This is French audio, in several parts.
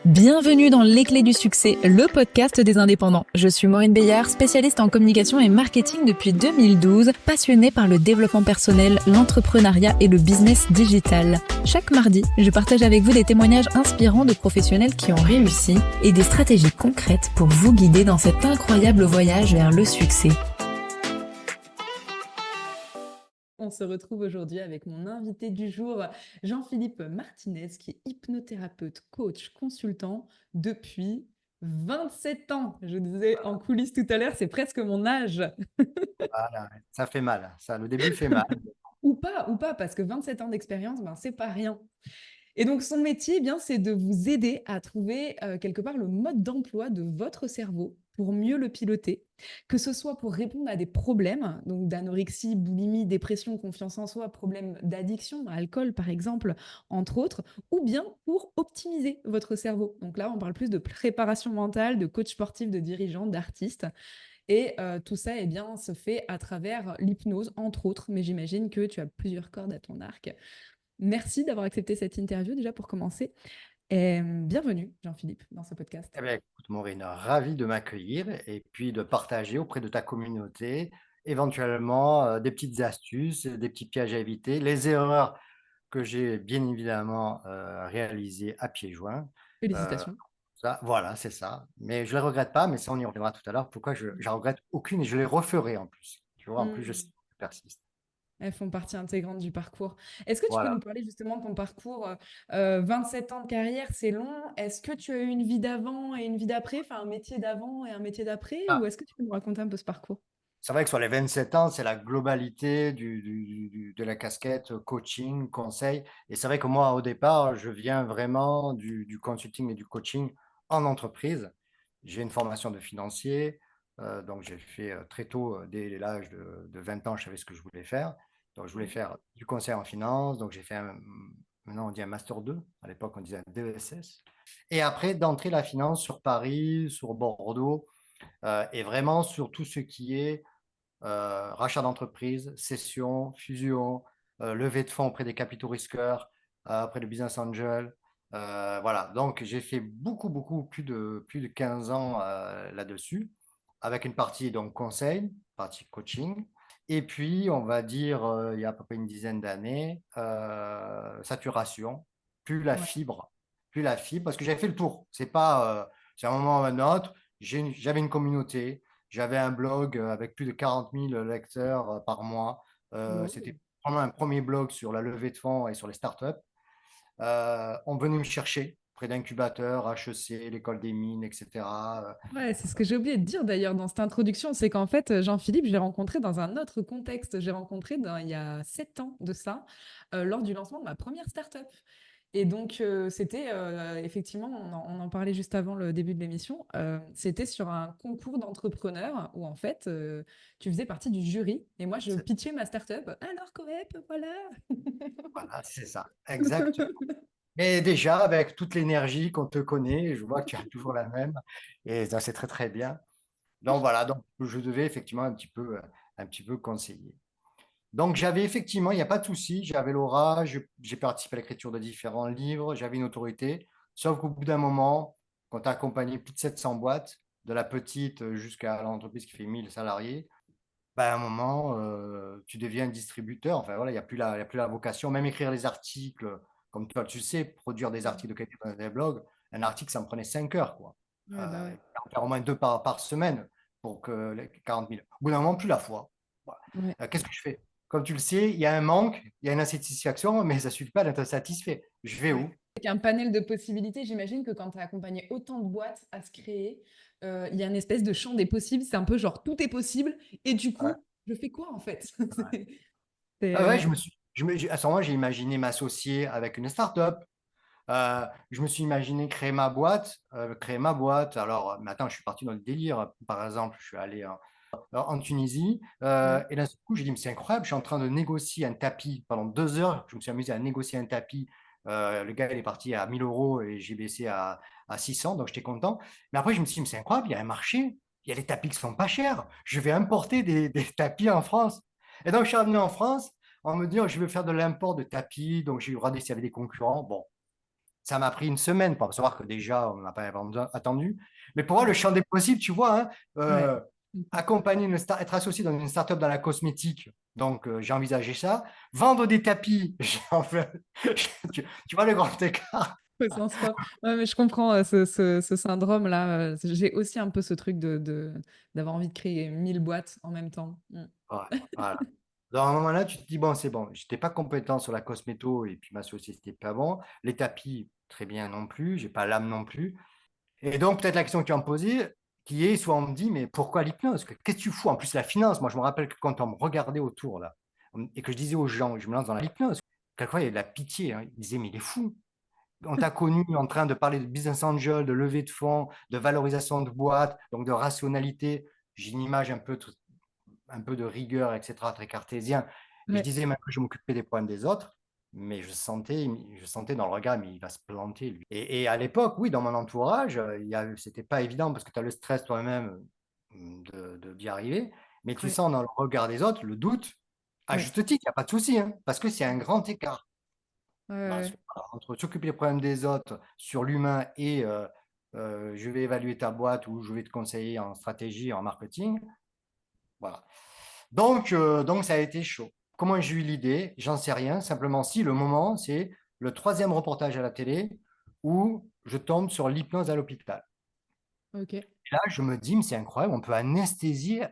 Bienvenue dans Les Clés du Succès, le podcast des indépendants. Je suis Maureen Beillard, spécialiste en communication et marketing depuis 2012, passionnée par le développement personnel, l'entrepreneuriat et le business digital. Chaque mardi, je partage avec vous des témoignages inspirants de professionnels qui ont réussi et des stratégies concrètes pour vous guider dans cet incroyable voyage vers le succès. On se retrouve aujourd'hui avec mon invité du jour, Jean-Philippe Martinez, qui est hypnothérapeute, coach, consultant depuis 27 ans. Je disais en coulisses tout à l'heure, c'est presque mon âge. Voilà, ça fait mal. Ça, le début fait mal. Ou pas, parce que 27 ans d'expérience, c'est pas rien. Et donc, son métier, c'est de vous aider à trouver quelque part le mode d'emploi de votre cerveau pour mieux le piloter, que ce soit pour répondre à des problèmes, donc d'anorexie, boulimie, dépression, confiance en soi, problèmes d'addiction, alcool par exemple, entre autres, ou bien pour optimiser votre cerveau. Donc là, on parle plus de préparation mentale, de coach sportif, de dirigeant, d'artiste. Et tout ça, se fait à travers l'hypnose, entre autres, mais j'imagine que tu as plusieurs cordes à ton arc. Merci d'avoir accepté cette interview déjà pour commencer. Et bienvenue, Jean-Philippe, dans ce podcast. Eh bien, écoute, Maureen, ravi de m'accueillir et puis de partager auprès de ta communauté éventuellement des petites astuces, des petits pièges à éviter, les erreurs que j'ai bien évidemment réalisées à pieds joints. Euh, Félicitations. voilà, c'est ça. Mais je ne les regrette pas, mais ça, on y reviendra tout à l'heure. Pourquoi je ne regrette aucune et je les referai en plus. Tu vois, en plus, je sais que je persiste. Elles font partie intégrante du parcours. Est-ce que tu peux Voilà. nous parler justement de ton parcours 27 ans de carrière, c'est long. Est-ce que tu as eu une vie d'avant et une vie d'après, enfin un métier d'avant et un métier d'après, ou est-ce que tu peux nous raconter un peu ce parcours? C'est vrai que sur les 27 ans, c'est la globalité de la casquette coaching, conseil. Et c'est vrai que moi, au départ, je viens vraiment du consulting et du coaching en entreprise. J'ai une formation de financier, donc j'ai fait très tôt, dès l'âge de 20 ans, je savais ce que je voulais faire. Donc je voulais Ouais. faire du conseil en finance, donc j'ai fait maintenant on dit un Master 2, à l'époque on disait un DESS. Et après, d'entrer la finance sur Paris, sur Bordeaux, et vraiment sur tout ce qui est rachat d'entreprise, cession, fusion, levée de fonds auprès des capitaux risqueurs, auprès de business angels. Voilà, donc j'ai fait beaucoup, plus de 15 ans là-dessus, avec une partie donc conseil, partie coaching, et puis on va dire, il y a à peu près une dizaine d'années, saturation, Ouais. plus la fibre, parce que j'avais fait le tour. C'est pas, c'est un moment ou un autre, j'avais une communauté, j'avais un blog avec plus de 40 000 lecteurs par mois. Wow. C'était vraiment un premier blog sur la levée de fonds et sur les startups. On venait me chercher près d'incubateurs, HEC, l'école des mines, etc. Ouais, c'est ce que j'ai oublié de dire d'ailleurs dans cette introduction, c'est qu'en fait, Jean-Philippe, je l'ai rencontré dans un autre contexte. J'ai rencontré il y a 7 ans de ça, lors du lancement de ma première startup. Et donc, c'était effectivement, on en parlait juste avant le début de l'émission, c'était sur un concours d'entrepreneurs où en fait, tu faisais partie du jury et moi, je pitchais ma startup. Alors, Coep, voilà. Voilà, c'est ça, exact. Et déjà, avec toute l'énergie qu'on te connaît, je vois que tu as toujours la même, et ça, c'est très, très bien. Donc voilà, donc je devais effectivement un petit peu conseiller. Donc, j'avais effectivement, il n'y a pas de souci, j'avais l'aura, j'ai participé à l'écriture de différents livres, j'avais une autorité, sauf qu'au bout d'un moment, quand tu as accompagné plus de 700 boîtes, de la petite jusqu'à l'entreprise qui fait 1000 salariés, ben, à un moment, tu deviens un distributeur. Enfin, voilà, il y a plus la vocation. Même écrire les articles, comme toi, tu sais, produire des articles de qualité dans des blogs, un article, ça me prenait 5 heures, quoi. Ouais, bah ouais. En faire au moins deux par semaine pour que les 40 000. Au bout d'un moment, plus la foi. Voilà. Ouais. Qu'est-ce que je fais? Comme tu le sais, il y a un manque, il y a une insatisfaction, mais ça ne suffit pas d'être satisfait. Je vais où? Avec un panel de possibilités, j'imagine que quand tu as accompagné autant de boîtes à se créer, il y a une espèce de champ des possibles. C'est un peu genre tout est possible. Et du Ouais. coup, je fais quoi en fait? Ah ouais, Ouais. à ce moment, j'ai imaginé m'associer avec une start-up. Je me suis imaginé créer ma boîte. Alors, maintenant, je suis parti dans le délire. Par exemple, je suis allé en Tunisie. Ouais. Et d'un seul coup, j'ai dit, mais c'est incroyable, je suis en train de négocier un tapis pendant 2 heures. Je me suis amusé à négocier un tapis. Le gars, il est parti à 1 000 € et j'ai baissé à 600, donc j'étais content. Mais après, je me suis dit, mais c'est incroyable, il y a un marché. Il y a des tapis qui sont pas chers. Je vais importer des tapis en France. Et donc, je suis revenu en France en me disant, je vais faire de l'import de tapis. Donc, j'ai regardé s'il y avait des concurrents. Bon, ça m'a pris une semaine pour savoir que déjà, on n'a pas attendu. Mais pour moi, le champ des possibles, tu vois, hein, Ouais. accompagner être associé dans une start-up dans la cosmétique, donc j'ai envisagé ça. Vendre des tapis, tu vois le grand écart? Au sens propre. Ouais, mais je comprends, ce syndrome-là, j'ai aussi un peu ce truc d'avoir envie de créer 1000 boîtes en même temps. Mmh. Ouais, voilà. Dans un moment là, tu te dis: «Bon, c'est bon, j'étais pas compétent sur la cosméto et puis m'associer, c'était pas bon. Les tapis, très bien non plus, j'ai pas l'âme non plus». Et donc peut-être la question que tu vas me poser, qui est soit on me dit: «Mais pourquoi l'hypnose? Qu'est-ce que tu fous?» En plus la finance, moi je me rappelle que quand on me regardait autour là, et que je disais aux gens: «Je me lance dans l'hypnose», quelquefois il y avait de la pitié, hein. Ils disaient: «Mais il est fou». On t'a connu en train de parler de business angel, de levée de fonds, de valorisation de boîte, donc de rationalité. J'ai une image un peu de rigueur, et cetera, très cartésien. Et je Ouais, disais même que je m'occupais des problèmes des autres, mais je sentais dans le regard, mais il va se planter, lui. Et à l'époque, oui, dans mon entourage, c'était pas évident parce que tu as le stress toi-même d'y arriver, mais tu ouais, sens dans le regard des autres le doute, à ouais. juste titre, il n'y a pas de souci, hein, parce que c'est un grand écart. Ouais, ouais, Parce ouais. que, voilà, entre s'occuper des problèmes des autres sur l'humain et je vais évaluer ta boîte ou je vais te conseiller en stratégie, en marketing, voilà. Donc ça a été chaud. Comment j'ai eu l'idée? J'en sais rien. Simplement, si le moment, c'est le troisième reportage à la télé où je tombe sur l'hypnose à l'hôpital. OK. Là, je me dis, mais c'est incroyable, on peut anesthésier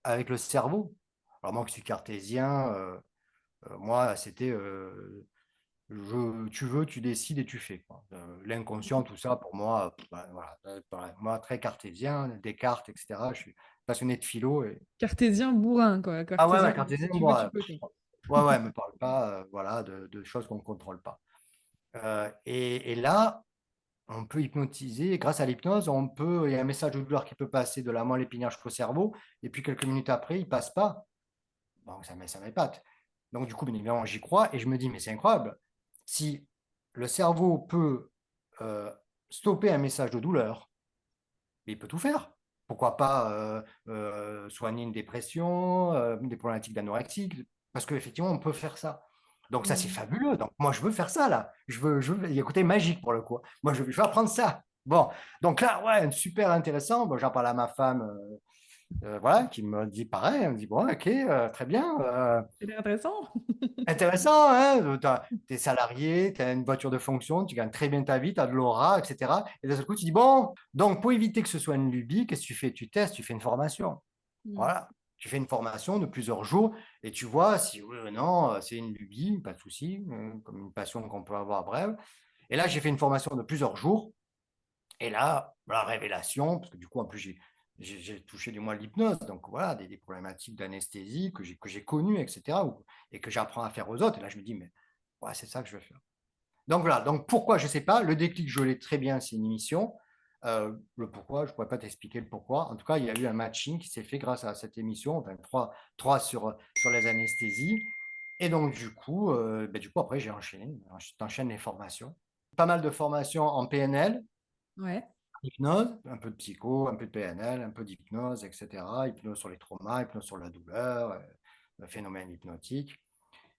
avec le cerveau. Alors moi qui suis cartésien, moi, c'était tu veux, tu décides et tu fais, quoi. L'inconscient, tout ça, pour moi, bah, voilà, pareil. Moi, très cartésien, Descartes, etc. Je suis passionné de philo. Cartésien bourrin, quoi. Ah ouais, ouais, Cartésien, cartésien, si tu veux, tu moi, peux, quoi. ouais, ouais, me parle pas, voilà, de choses qu'on ne contrôle pas. Et là, on peut hypnotiser grâce à l'hypnose, il y a un message de douleur qui peut passer de la moelle épinière jusqu'au cerveau et puis quelques minutes après, il passe pas. Donc ça m'épate. Donc du coup, bien évidemment, j'y crois et je me dis: «Mais c'est incroyable, si le cerveau peut, heu, stopper un message de douleur, il peut tout faire. Pourquoi pas, soigner une dépression, des problématiques d'anorexie, parce qu'effectivement, on peut faire ça. Donc ça, c'est Mmh. fabuleux. Donc moi, je veux faire ça là. Il y a un côté magique pour le coup. Moi, je veux apprendre ça. Bon, donc là, ouais, super intéressant. Bon, j'en parle à ma femme, voilà, qui me dit pareil. Elle me dit: «Bon, OK, très bien, C'est intéressant. intéressant, hein, tu es salarié, tu as une voiture de fonction, tu gagnes très bien ta vie, tu as de l'aura, et cetera». Et d'un seul coup, tu dis: «Bon, donc pour éviter que ce soit une lubie, qu'est-ce que tu fais? Tu testes, tu fais une formation». Mmh. Voilà, tu fais une formation de plusieurs jours et tu vois si oui ou non, c'est une lubie, pas de souci, comme une passion qu'on peut avoir, bref. Et là, j'ai fait une formation de plusieurs jours et là, la révélation, parce que du coup, en plus, j'ai touché du moins l'hypnose, donc voilà, des problématiques d'anesthésie que j'ai connues, et cetera, et que j'apprends à faire aux autres. Et là, je me dis: «Mais ouais, c'est ça que je veux faire». Donc voilà, donc pourquoi, je ne sais pas. Le déclic, je l'ai très bien, c'est une émission. Le pourquoi, je ne pourrais pas t'expliquer le pourquoi. En tout cas, il y a eu un matching qui s'est fait grâce à cette émission, enfin trois sur les anesthésies. Et donc du coup après j'ai enchaîné. Tu enchaînes les formations. Pas mal de formations en PNL, Ouais. hypnose, un peu de psycho, un peu de PNL, un peu d'hypnose, et cetera. Hypnose sur les traumas, hypnose sur la douleur, le phénomène hypnotique.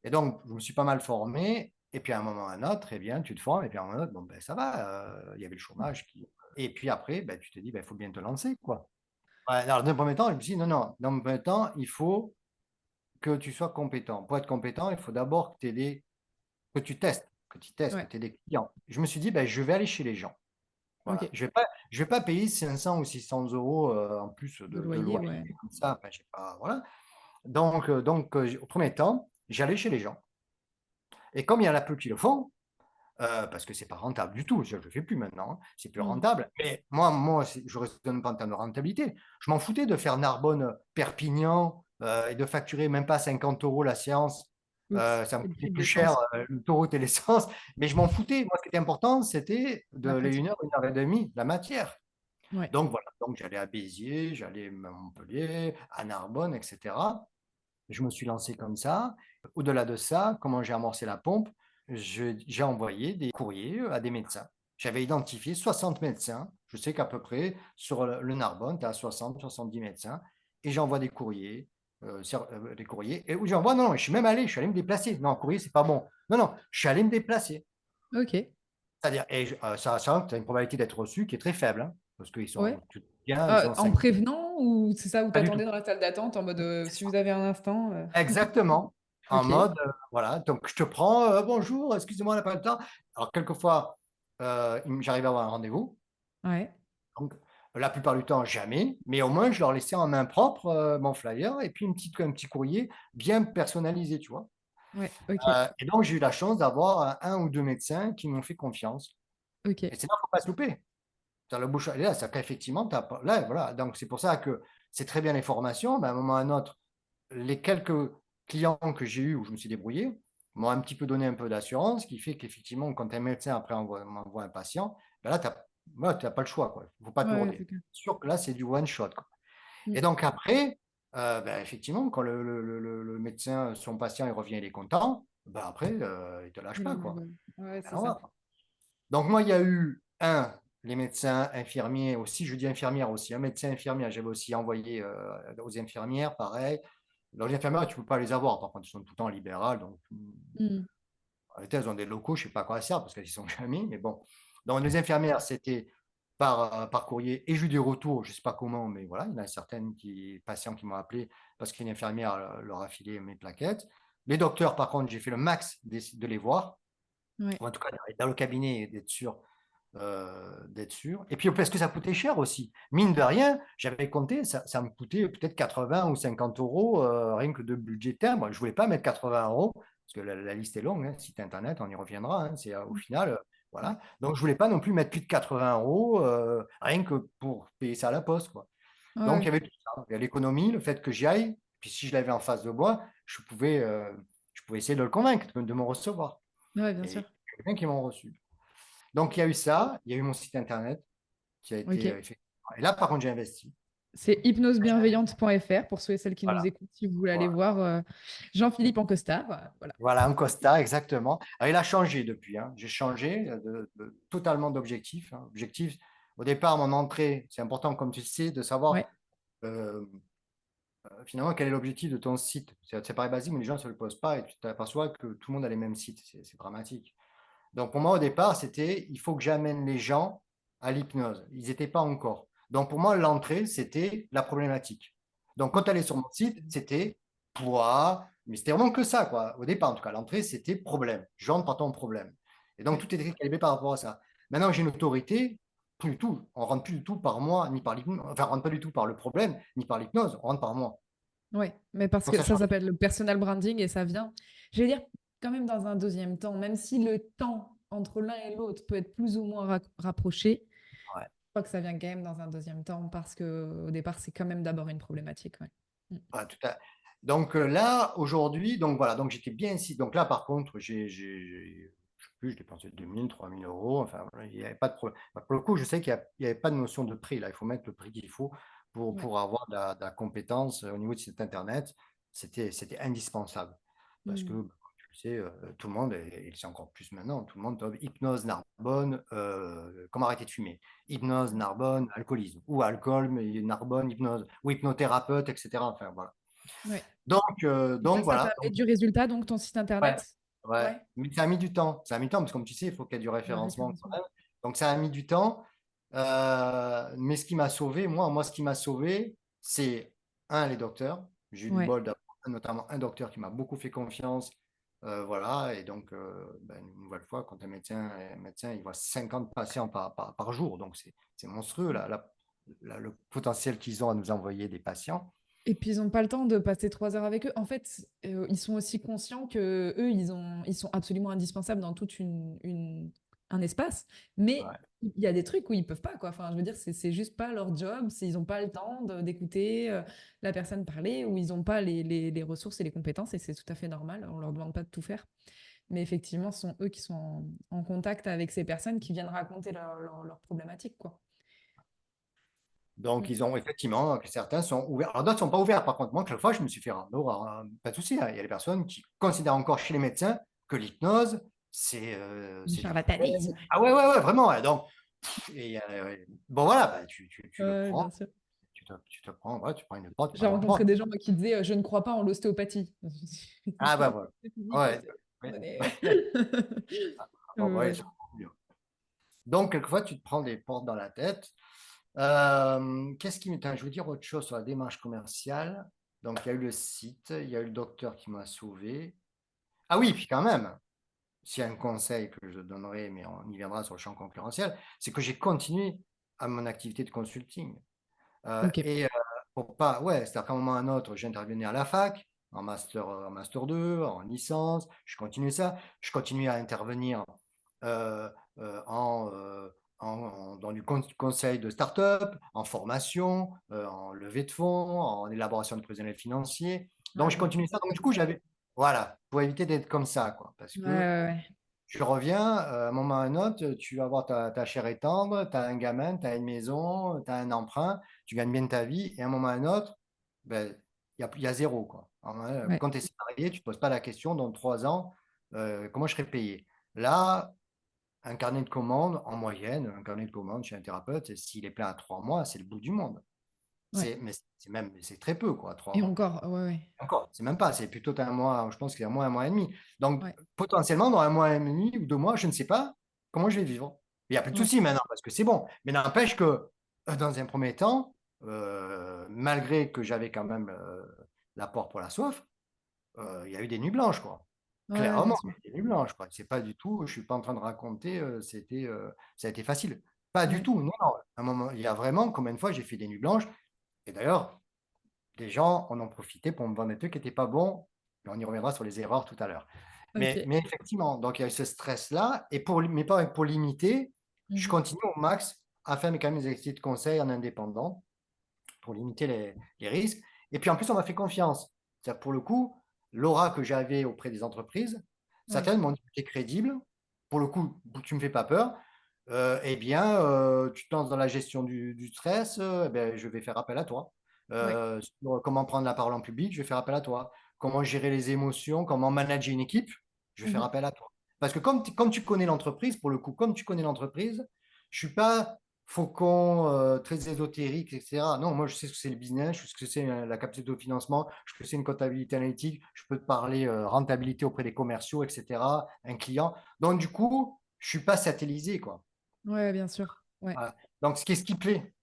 Et donc, je me suis pas mal formé. Et puis à un moment ou à un autre, très bien, tu te formes. Et puis à un moment ou à un autre, bon, ben, ça va. Il y avait le chômage qui. Et puis après, ben, tu te dis, ben, il faut bien te lancer, quoi. Ouais, alors, dans un premier temps, je me suis dit, non, non, dans un premier temps, il faut que tu sois compétent. Pour être compétent, il faut d'abord que tu testes, que Ouais. tu aies des clients. Je me suis dit, ben, je vais aller chez les gens. Voilà. OK. Je vais pas payer 500 ou 600 euros en plus De de loyer, loyer ouais. comme ça. Enfin, j'ai pas, voilà. Au premier temps, j'allais chez les gens. Et comme il y en a peu qui le font, parce que c'est pas rentable du tout, je le fais plus maintenant, hein, c'est plus Mmh. rentable. Mais moi, je raisonne pas en termes de rentabilité. Je m'en foutais de faire Narbonne-Perpignan, et de facturer même pas 50 € la séance. Oui, Ça me c'est le coûtait prix de plus cher, l'essence. l'autoroute et l'essence, mais je m'en foutais. Moi, ce qui était important, c'était de La les pratique. 1 heure et demie, la matière. Ouais. Donc voilà, donc j'allais à Béziers, j'allais à Montpellier, à Narbonne, et cetera. Je me suis lancé comme ça. Au-delà de ça, comment j'ai amorcé la pompe? J'ai envoyé des courriers à des médecins. J'avais identifié 60 médecins. Je sais qu'à peu près sur le Narbonne, tu as 60-70 médecins. Et j'envoie des courriers. Et où j'envoie, non, non, je suis allé me déplacer. Non, courrier, c'est pas bon. Non, non, je suis allé me déplacer. OK. C'est-à-dire, sachant que tu as une probabilité d'être reçu qui est très faible, hein, parce qu'ils Ouais. sont tout bien, ils ont En 5. prévenant ou c'est ça, où Pas du tout. t'attendais dans la salle d'attente en mode C'est si ça. vous avez un instant. Exactement. En Ok. mode, voilà, donc je te prends, bonjour, excusez-moi, on n'a pas le temps. Alors, quelquefois, j'arrive à avoir un rendez-vous. Ouais. Donc, la plupart du temps, jamais, mais au moins, je leur laissais en main propre mon flyer et puis un petit courrier bien personnalisé, tu vois. Ouais. Ok. Et donc, j'ai eu la chance d'avoir un ou deux médecins qui m'ont fait confiance. Ok. Et c'est là qu'il ne faut pas se louper. Tu as le bouche, et là, ça qu'effectivement, là, voilà. Donc, c'est pour ça que c'est très bien les formations, mais à un moment ou à un autre, les quelques clients que j'ai eus où je me suis débrouillé m'ont un petit peu donné un peu d'assurance, qui fait qu'effectivement, quand un médecin après m'envoie un patient, ben là, tu n'as pas le choix, quoi. Il ne faut pas Ouais, tourner. c'est clair. C'est sûr que là, c'est du one shot, quoi. Mm. Et donc après, ben, effectivement, quand le médecin, son patient, il revient, il est content, ben après, il ne te lâche Il pas, en quoi. rigole. Ouais, c'est Alors, ça. voilà. Donc moi, il y a eu les médecins, infirmiers aussi, je dis infirmières aussi, un médecin, infirmière, j'avais aussi envoyé aux infirmières, pareil. Donc les infirmières, tu ne peux pas les avoir, par contre, ils sont tout le temps libérales, donc Mm. en réalité, elles ont des locaux, je ne sais pas à quoi ça sert, parce qu'elles y sont jamais, mais bon. Donc les infirmières, c'était par courrier, et j'ai eu des retours, je ne sais pas comment, mais voilà, il y en a certaines patients qui m'ont appelé parce qu'une infirmière leur a filé mes plaquettes. Les docteurs, par contre, j'ai fait le max de les voir, Ouais. ou en tout cas dans le cabinet, d'être sûr. Et puis parce que ça coûtait cher aussi. Mine de rien, j'avais compté, ça me coûtait peut-être 80 ou 50 euros rien que de budgétaire. Moi, je ne voulais pas mettre 80 euros, parce que la liste est longue, hein, site internet, on y reviendra. Hein, c'est au final, Ouais. voilà. Donc, je ne voulais pas non plus mettre plus de 80 euros rien que pour payer ça à la poste, quoi. Donc, il y Ouais. avait tout ça. Il y a l'économie, le fait que j'y aille. Puis si je l'avais en face de moi, je pouvais essayer de le convaincre de me recevoir. Ouais, bien Et il y sûr. a quelqu'un qui m'ont reçu. Donc, il y a eu ça, il y a eu mon site internet qui a été Ok. effectivement. Et là, par contre, j'ai investi. C'est hypnosebienveillante.fr pour ceux et celles qui nous Voilà, écoutent, si vous voulez aller voilà. voir Jean-Philippe en costard. Voilà. Voilà, un Costa, exactement. Alors, il a changé depuis, hein. J'ai changé totalement d'objectif, hein. Objectif, au départ, mon entrée, c'est important, comme tu le sais, de savoir Ouais. euh, finalement quel est l'objectif de ton site. C'est pareil basique, mais les gens ne se le posent pas et tu t'aperçois que tout le monde a les mêmes sites. C'est dramatique. Donc, pour moi, au départ, c'était il faut que j'amène les gens à l'hypnose. Ils n'étaient pas encore. Donc, pour moi, l'entrée, c'était la problématique. Donc, quand tu allais sur mon site, c'était poids, mais c'était vraiment que ça, quoi. Au départ, en tout cas, l'entrée, c'était problème. J'entre par ton problème. Et donc, Ouais. tout était calibré par rapport à ça. Maintenant, j'ai une autorité, plus du tout. On ne rentre plus du tout par moi, ni par l'hypnose. Enfin, on ne rentre pas du tout par le problème, ni par l'hypnose. On rentre par moi. Ouais, mais parce Donc, que ça ça change. s'appelle le personal branding et ça vient, je vais dire, quand même dans un deuxième temps, même si le temps entre l'un et l'autre peut être plus ou moins rapproché, Ouais. je crois que ça vient quand même dans un deuxième temps parce que au départ, c'est quand même d'abord une problématique. Ouais. Mm. Ouais, donc là, aujourd'hui, donc voilà, donc j'étais bien ici. Donc là, par contre, je sais plus, je dépensé 2000, 3000 euros. Enfin, voilà, il n'y avait pas de problème. Bah, pour le coup, je sais qu'il n'y avait pas de notion de prix. Là, il faut mettre le prix qu'il faut Ouais. pour avoir de la compétence au niveau de site Internet. C'était indispensable. Parce que, Mm. bah, comme tu le sais, tout le monde, et c'est encore plus maintenant, tout le monde top hypnose, Narbonne, comment arrêter de fumer. Hypnose, Narbonne, alcoolisme. Ou alcool, mais Narbonne, hypnose. Ou hypnothérapeute, etc. Enfin, voilà. Ouais. Et Donc ça t'a voilà. amené du résultat, donc ton site Ouais, internet? ouais. Ouais. Mais ça a mis du temps. Ça a mis du temps parce que comme tu sais, il faut qu'il y ait du La référencement quand référencement. même. Donc ça a mis du temps. Mais ce qui m'a sauvé, moi, ce qui m'a sauvé, c'est les docteurs. J'ai eu du Ouais. bol d'avoir notamment un docteur qui m'a beaucoup fait confiance. Voilà. Et donc, ben, une nouvelle fois, quand un médecin, il voit 50 patients par jour. Donc c'est monstrueux le potentiel qu'ils ont à nous envoyer des patients. Et puis ils n'ont pas le temps de passer 3 heures avec eux. En fait, ils sont aussi conscients que eux, ils sont absolument indispensables dans tout un espace. Mais Ouais. il y a des trucs où ils peuvent pas, quoi. Enfin, je veux dire, c'est juste pas leur job. Ils n'ont pas le temps d'écouter la personne parler ou ils n'ont pas les ressources et les compétences. Et c'est tout à fait normal. On leur demande pas de tout faire. Mais effectivement, ce sont eux qui sont en contact avec ces personnes qui viennent raconter leurs problématiques, quoi. Donc, Mm. ils ont effectivement, que certains sont ouverts. Alors, d'autres ne sont pas ouverts. Par contre, moi, quelquefois, je me suis fait rendre, pas de souci, hein. Il y a des personnes qui considèrent encore chez les médecins que l'hypnose, Du c'est du problème. charlatanisme. Ah ouais, ouais, ouais, vraiment. Ouais. Donc, bon, voilà, bah, tu le Ouais, prends, bien sûr. tu te prends, ouais, tu prends une porte, tu J'ai prends une rencontré porte. des gens moi, qui disaient je ne crois pas en l'ostéopathie. Ah, bah, voilà. C'est fini, quoi. Ouais, C'est ouais, terminé. ouais. Ah, bon, ouais, Ouais. c'est encore mieux. Donc, quelquefois, tu te prends des portes dans la tête. Qu'est-ce qui m'étonne? Je veux dire autre chose sur la démarche commerciale. Donc, il y a eu le site, il y a eu le docteur qui m'a sauvé. Ah oui, puis quand même, s'il y a un conseil que je donnerais, mais on y viendra sur le champ concurrentiel, c'est que j'ai continué à mon activité de consulting. Ok. Et pour pas, ouais, c'est-à-dire qu'à un moment ou à un autre, j'intervenais à la fac, en master 2, en licence, je continue ça. Je continue à intervenir euh, en, dans du conseil de start-up, en formation, en levée de fonds, en élaboration de prévisionnels financiers. Donc, Ouais, je donc, continue ça. Donc, du coup, ça. voilà, pour éviter d'être comme ça, quoi. Parce Ouais, que ouais, ouais. tu reviens, à un moment ou à un autre, tu vas avoir ta chair et tendre, tu as un gamin, tu as une maison, tu as un emprunt, tu gagnes bien ta vie, et à un moment ou à un autre, ben, il y a zéro, quoi. Alors, Ouais. quand tu es salarié, tu ne te poses pas la question dans 3 ans, comment je serai payé. Là, un carnet de commandes, en moyenne, un carnet de commandes chez un thérapeute, s'il est plein à 3 mois, c'est le bout du monde. Ouais. Mais c'est très peu, quoi, Et 3 mois. encore, ouais, ouais. Encore, c'est même pas, c'est plutôt un mois, je pense qu'il y a un mois et demi. Donc, Ouais. potentiellement, dans un mois et demi ou 2 mois, je ne sais pas comment je vais vivre. Il n'y a plus de Ouais. souci maintenant parce que c'est bon. Mais n'empêche que, dans un premier temps, malgré que j'avais quand même l'apport pour la soif, il y a eu des nuits blanches, quoi. Ouais, ouais, bien Clairement, sûr. il y a eu des nuits blanches, quoi. C'est pas du tout, je suis pas en train de raconter, ça a été facile. Pas du Ouais. tout, non, non. À un moment, il y a vraiment combien de fois j'ai fait des nuits blanches. Et d'ailleurs, les gens en ont profité pour me vendre des trucs qui n'étaient pas bons. Et on y reviendra sur les erreurs tout à l'heure. Ok. Mais effectivement, donc il y a eu ce stress-là. Et mais pas pour limiter, je Mhm. continue au max à faire quand même mes activités de conseil en indépendant pour limiter les risques. Et puis en plus, on m'a fait confiance. Pour le coup, l'aura que j'avais auprès des entreprises, Ouais. certaines m'ont dit que tu es crédible. Pour le coup, tu ne me fais pas peur. Eh bien, tu te lances dans la gestion du stress, eh ben, je vais faire appel à toi. Ouais. Sur comment prendre la parole en public, je vais faire appel à toi. Comment gérer les émotions, comment manager une équipe, je vais faire Mhm. appel à toi. Parce que comme tu connais l'entreprise, pour le coup, comme tu connais l'entreprise, je ne suis pas faucon, très ésotérique, etc. Non, moi, je sais ce que c'est le business, je sais ce que c'est la capacité de financement, je sais ce que c'est une comptabilité analytique, je peux te parler rentabilité auprès des commerciaux, etc., un client. Donc, du coup, je ne suis pas satellisé, quoi. Ouais, bien sûr. Ouais. Voilà. Donc, ce qui plaît,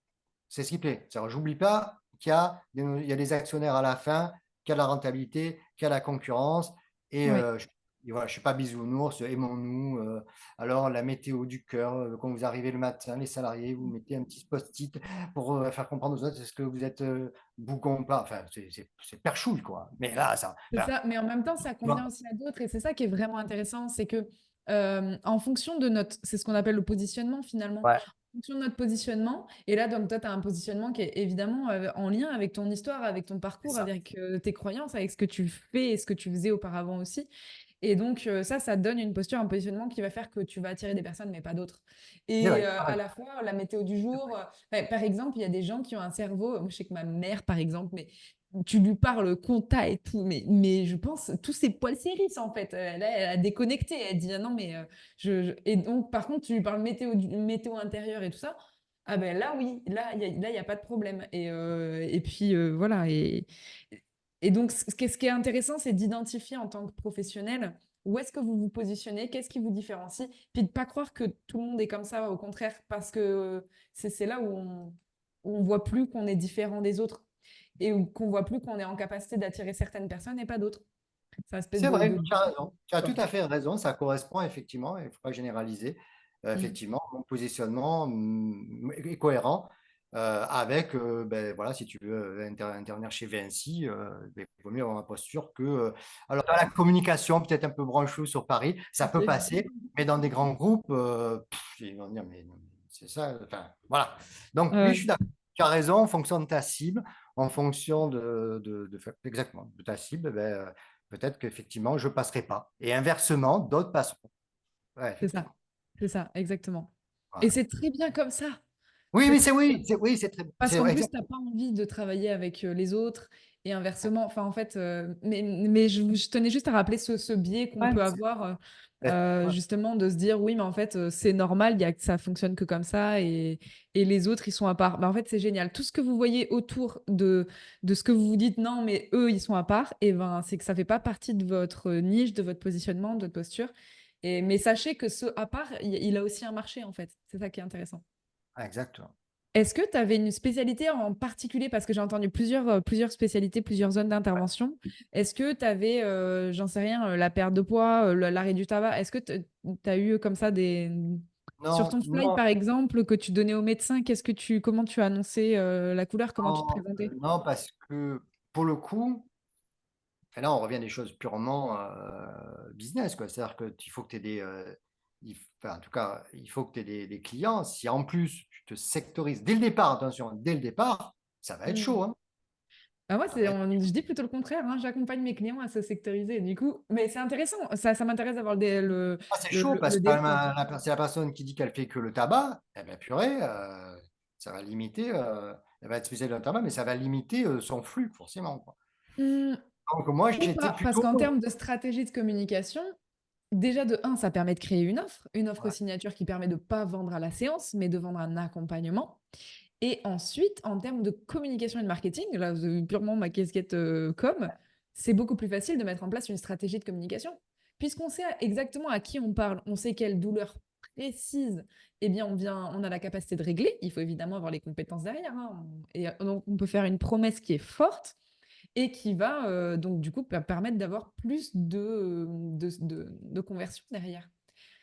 c'est ce qui plaît. J'oublie pas il y a des actionnaires à la fin, qu'il y a la rentabilité, qu'il y a la concurrence. Et, Ouais. et voilà, je ne suis pas bisounours, aimons-nous. Alors, la météo du cœur, quand vous arrivez le matin, les salariés, vous mettez un petit post-it pour faire comprendre aux autres est-ce que vous êtes bougon ou pas. Enfin, c'est perchouille, quoi. Mais là, ça. C'est Enfin, ça, mais en même temps, ça convient aussi à d'autres et c'est ça qui est vraiment intéressant, c'est que en fonction de notre, c'est ce qu'on appelle le positionnement finalement, ouais, en fonction de notre positionnement, et là donc toi tu as un positionnement qui est évidemment en lien avec ton histoire, avec ton c'est parcours, ça. avec tes croyances, avec ce que tu fais et ce que tu faisais auparavant aussi. Et donc ça donne une posture, un positionnement qui va faire que tu vas attirer des personnes mais pas d'autres. C'est Et vrai. à la fois la météo du jour, par exemple, il y a des gens qui ont un cerveau, moi je sais que ma mère par exemple, mais tu lui parles compta et tout, mais je pense tous ces poils s'hérissent en fait. Elle a déconnecté. Elle dit ah non mais et donc par contre tu lui parles météo intérieur et tout ça. Ah ben là oui, là il y a pas de problème. Et puis voilà et donc ce qui est intéressant c'est d'identifier en tant que professionnel où est-ce que vous vous positionnez, qu'est-ce qui vous différencie, puis de pas croire que tout le monde est comme ça, au contraire, parce que c'est là où on voit plus qu'on est différent des autres et qu'on voit plus qu'on est en capacité d'attirer certaines personnes et pas d'autres. C'est une espèce C'est vrai, de tu as raison. Tu as tout quoi. à fait raison. Ça correspond effectivement, il ne faut pas généraliser. Mm. Effectivement, mon positionnement est cohérent avec, ben, voilà, si tu veux intervenir chez Vinci, ben, il vaut mieux avoir une posture que. Alors, dans la communication, peut-être un peu branchou sur Paris, ça peut Ok. passer, mais dans des grands groupes, ils vont dire, mais non, mais c'est ça. Enfin, voilà. Donc, oui, je suis d'accord. Tu as raison, en fonction de ta cible, en fonction exactement, de ta cible, ben, peut-être qu'effectivement, je ne passerai pas. Et inversement, d'autres passeront. Ouais, C'est ça, effectivement. c'est ça, exactement. Et Voilà. c'est très bien comme ça. Oui, C'est oui, très bien. c'est très, Parce c'est qu'en plus, exact. tu n'as pas envie de travailler avec les autres et inversement. Enfin, en fait, mais je tenais juste à rappeler ce biais qu'on Ouais, peut avoir, ouais, justement, de se dire, oui, mais en fait, c'est normal, ça fonctionne que comme ça et les autres, ils sont à part. Bah, en fait, c'est génial. Tout ce que vous voyez autour de ce que vous vous dites, non, mais eux, ils sont à part, et ben, c'est que ça fait pas partie de votre niche, de votre positionnement, de votre posture. Mais sachez que ce à part, il a aussi un marché, en fait. C'est ça qui est intéressant. Exactement. Est-ce que tu avais une spécialité en particulier? Parce que j'ai entendu plusieurs spécialités, plusieurs zones d'intervention. Est-ce que tu avais, j'en sais rien, la perte de poids, l'arrêt du tabac? Est-ce que tu as eu comme ça sur Non, ton slide, non, par exemple, que tu donnais au médecin, comment tu as annoncé la couleur? Comment tu te non, présentais? non, parce que pour le coup, et là, on revient à des choses purement business, quoi. C'est-à-dire qu'il faut que tu aies enfin, en tout cas, il faut que tu aies des clients. Si en plus tu te sectorises dès le départ, attention, dès le départ, ça va être Hmm. chaud, hein. Bah moi, Ça va être... je dis plutôt le contraire, hein. J'accompagne mes clients à se sectoriser. Du coup, mais c'est intéressant. Ça m'intéresse d'avoir Ah, c'est chaud parce le que quand même, détail. c'est la personne qui dit qu'elle fait que le tabac, eh ben purée, ça va limiter, elle va être spécialisée dans le tabac, mais ça va limiter son flux, forcément, quoi. Hmm, Donc moi, ou j'étais pas, parce plutôt... qu'en termes de stratégie de communication, déjà, de un, ça permet de créer une offre Ouais. signature qui permet de ne pas vendre à la séance, mais de vendre un accompagnement. Et ensuite, en termes de communication et de marketing, là, purement ma casquette com, c'est beaucoup plus facile de mettre en place une stratégie de communication. Puisqu'on sait exactement à qui on parle, on sait quelle douleur précise, eh bien, on a la capacité de régler. Il faut évidemment avoir les compétences derrière, hein. Et donc, on peut faire une promesse qui est forte et qui va donc du coup permettre d'avoir plus de conversion derrière.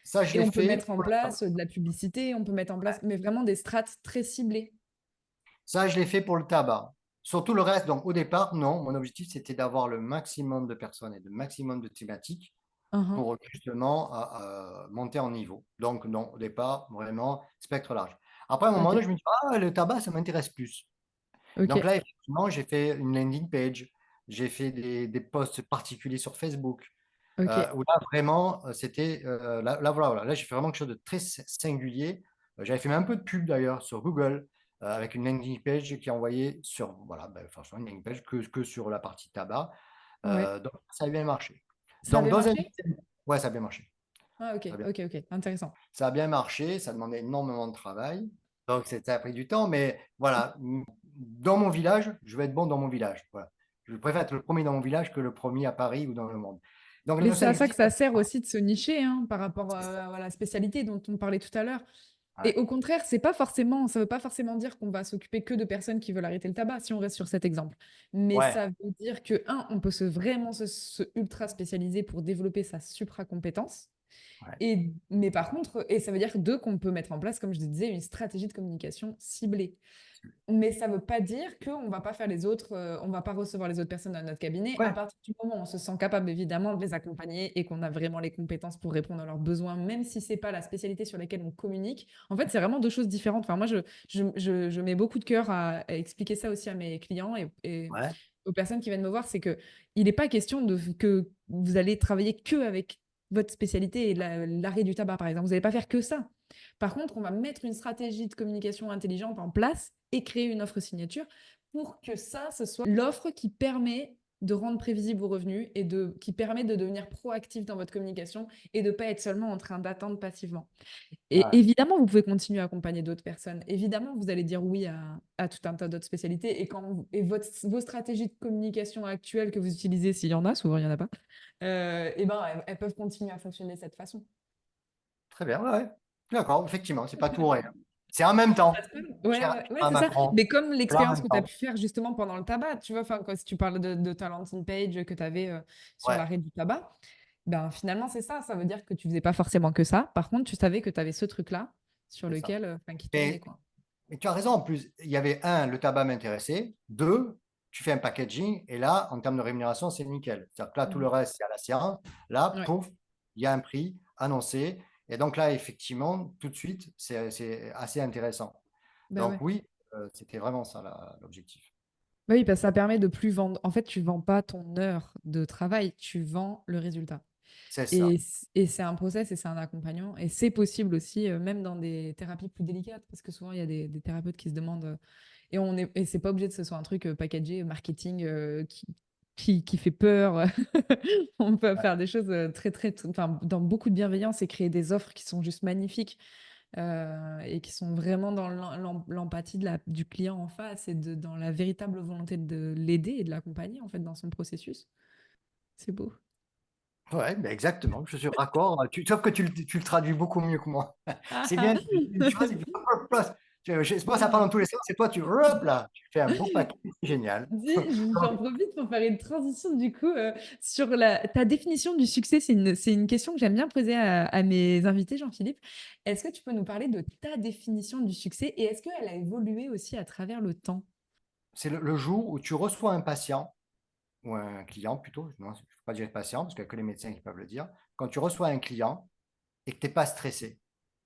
Ça, je Et l'ai on peut fait mettre en pour le tabac. place de la publicité, on peut mettre en place, mais vraiment des strates très ciblées. Ça, je l'ai fait pour le tabac. Surtout le reste, donc au départ, non, mon objectif, c'était d'avoir le maximum de personnes et le maximum de thématiques Uhum. pour justement monter en niveau. Donc, non, au départ, vraiment, spectre large. Après, à un moment Ok, donné, je me dis, ah, le tabac, ça m'intéresse plus. ok, Donc là, effectivement, j'ai fait une landing page, j'ai fait des posts particuliers sur Facebook, ok. où là, vraiment, c'était, là, voilà, voilà, là, j'ai fait vraiment quelque chose de très singulier. J'avais fait même un peu de pub d'ailleurs sur Google, avec une landing page qui envoyait sur, voilà, ben, franchement, une landing page que sur la partie tabac. Ouais. Donc, ça a bien marché. Ça Donc, avait dans un marché? ouais, ça a bien marché. Ah, ok, Ça a bien, ok, ok. Intéressant. ça a bien marché, ça demandait énormément de travail. Donc, ça a pris du temps, mais voilà, dans mon village, je vais être bon dans mon village. Voilà. Je préfère être le premier dans mon village que le premier à Paris ou dans le monde. Donc, les Mais c'est notions à ça que d'existence, ça sert aussi de se nicher, hein, par rapport c'est ça. à la spécialité dont on parlait tout à l'heure. Ouais. Et au contraire, ça veut pas forcément dire qu'on va s'occuper que de personnes qui veulent arrêter le tabac, si on reste sur cet exemple. Mais Ouais. ça veut dire que, un, on peut vraiment se ultra spécialiser pour développer sa supra-compétence. Ouais. Mais par contre, et ça veut dire, deux, qu'on peut mettre en place, comme je te disais, une stratégie de communication ciblée. Mais ça ne veut pas dire qu'on ne va pas faire on va pas recevoir les autres personnes dans notre cabinet à Ouais. partir du moment où on se sent capable évidemment de les accompagner et qu'on a vraiment les compétences pour répondre à leurs besoins, même si c'est pas la spécialité sur laquelle on communique. En fait, c'est vraiment deux choses différentes. Enfin, moi, je mets beaucoup de cœur à expliquer ça aussi à mes clients et Ouais. aux personnes qui viennent me voir, c'est que il n'est pas question que vous allez travailler que avec votre spécialité et l'arrêt du tabac, par exemple. Vous n'allez pas faire que ça. Par contre, on va mettre une stratégie de communication intelligente en place et créer une offre signature pour que ça, ce soit l'offre qui permet de rendre prévisibles vos revenus et qui permet de devenir proactif dans votre communication et de ne pas être seulement en train d'attendre passivement. Et Ouais. évidemment, vous pouvez continuer à accompagner d'autres personnes. Évidemment, vous allez dire oui à tout un tas d'autres spécialités. Vos stratégies de communication actuelles que vous utilisez, s'il y en a, souvent il n'y en a pas, eh ben, elles peuvent continuer à fonctionner de cette façon. Très bien. Ouais. Ouais. D'accord. Effectivement, c'est pas tout ou rien. C'est en même temps. Ouais, Cher ouais, ouais, à c'est ça. Macron. Mais comme C'est en l'expérience même que tu as temps. pu faire justement pendant le tabac, tu vois, enfin, si tu parles de ta landing page que tu avais sur Ouais. l'arrêt du tabac, ben finalement, c'est ça. Ça veut dire que tu faisais pas forcément que ça. Par contre, tu savais que tu avais ce truc-là sur C'est ça. lequel, enfin, qui tournait, Mais, quoi. mais tu as raison. En plus, il y avait un, le tabac m'intéressait. Deux, tu fais un packaging et là, en termes de rémunération, c'est nickel. C'est-à-dire que là, tout le Mhm. reste, c'est à la séance. Là, Ouais, pouf, il y a un prix annoncé. Et donc là, effectivement, tout de suite, c'est assez intéressant. bah Donc ouais. oui, c'était vraiment ça l'objectif. Bah oui, parce que ça permet de plus vendre. En fait, tu vends pas ton heure de travail, tu vends le résultat. C'est Et, ça. et c'est un process et c'est un accompagnement. Et c'est possible aussi, même dans des thérapies plus délicates, parce que souvent, il y a des thérapeutes qui se demandent. Et c'est pas obligé de ce soit un truc packagé, marketing, qui fait peur. On peut Ouais, faire des choses enfin, dans beaucoup de bienveillance et créer des offres qui sont juste magnifiques et qui sont vraiment dans l'empathie du client en face et dans la véritable volonté de l'aider et de l'accompagner en fait dans son processus. C'est beau. Ouais, ben exactement, je suis raccord. Sauf que tu le traduis beaucoup mieux que moi. C'est bien, tu dis une chose et puis hop, hop, hop, moi, ça part dans Non. tous les sens, et toi, hop là, tu fais un beau paquet, c'est génial. Dis, j'en profite pour faire une transition du coup sur ta définition du succès. C'est une question que j'aime bien poser à mes invités, Jean-Philippe. Est-ce que tu peux nous parler de ta définition du succès et est-ce qu'elle a évolué aussi à travers le temps? C'est le jour où tu reçois un patient, ou un client plutôt, non, je ne peux pas dire patient, parce qu'il n'y a que les médecins qui peuvent le dire, quand tu reçois un client et que tu n'es pas stressé,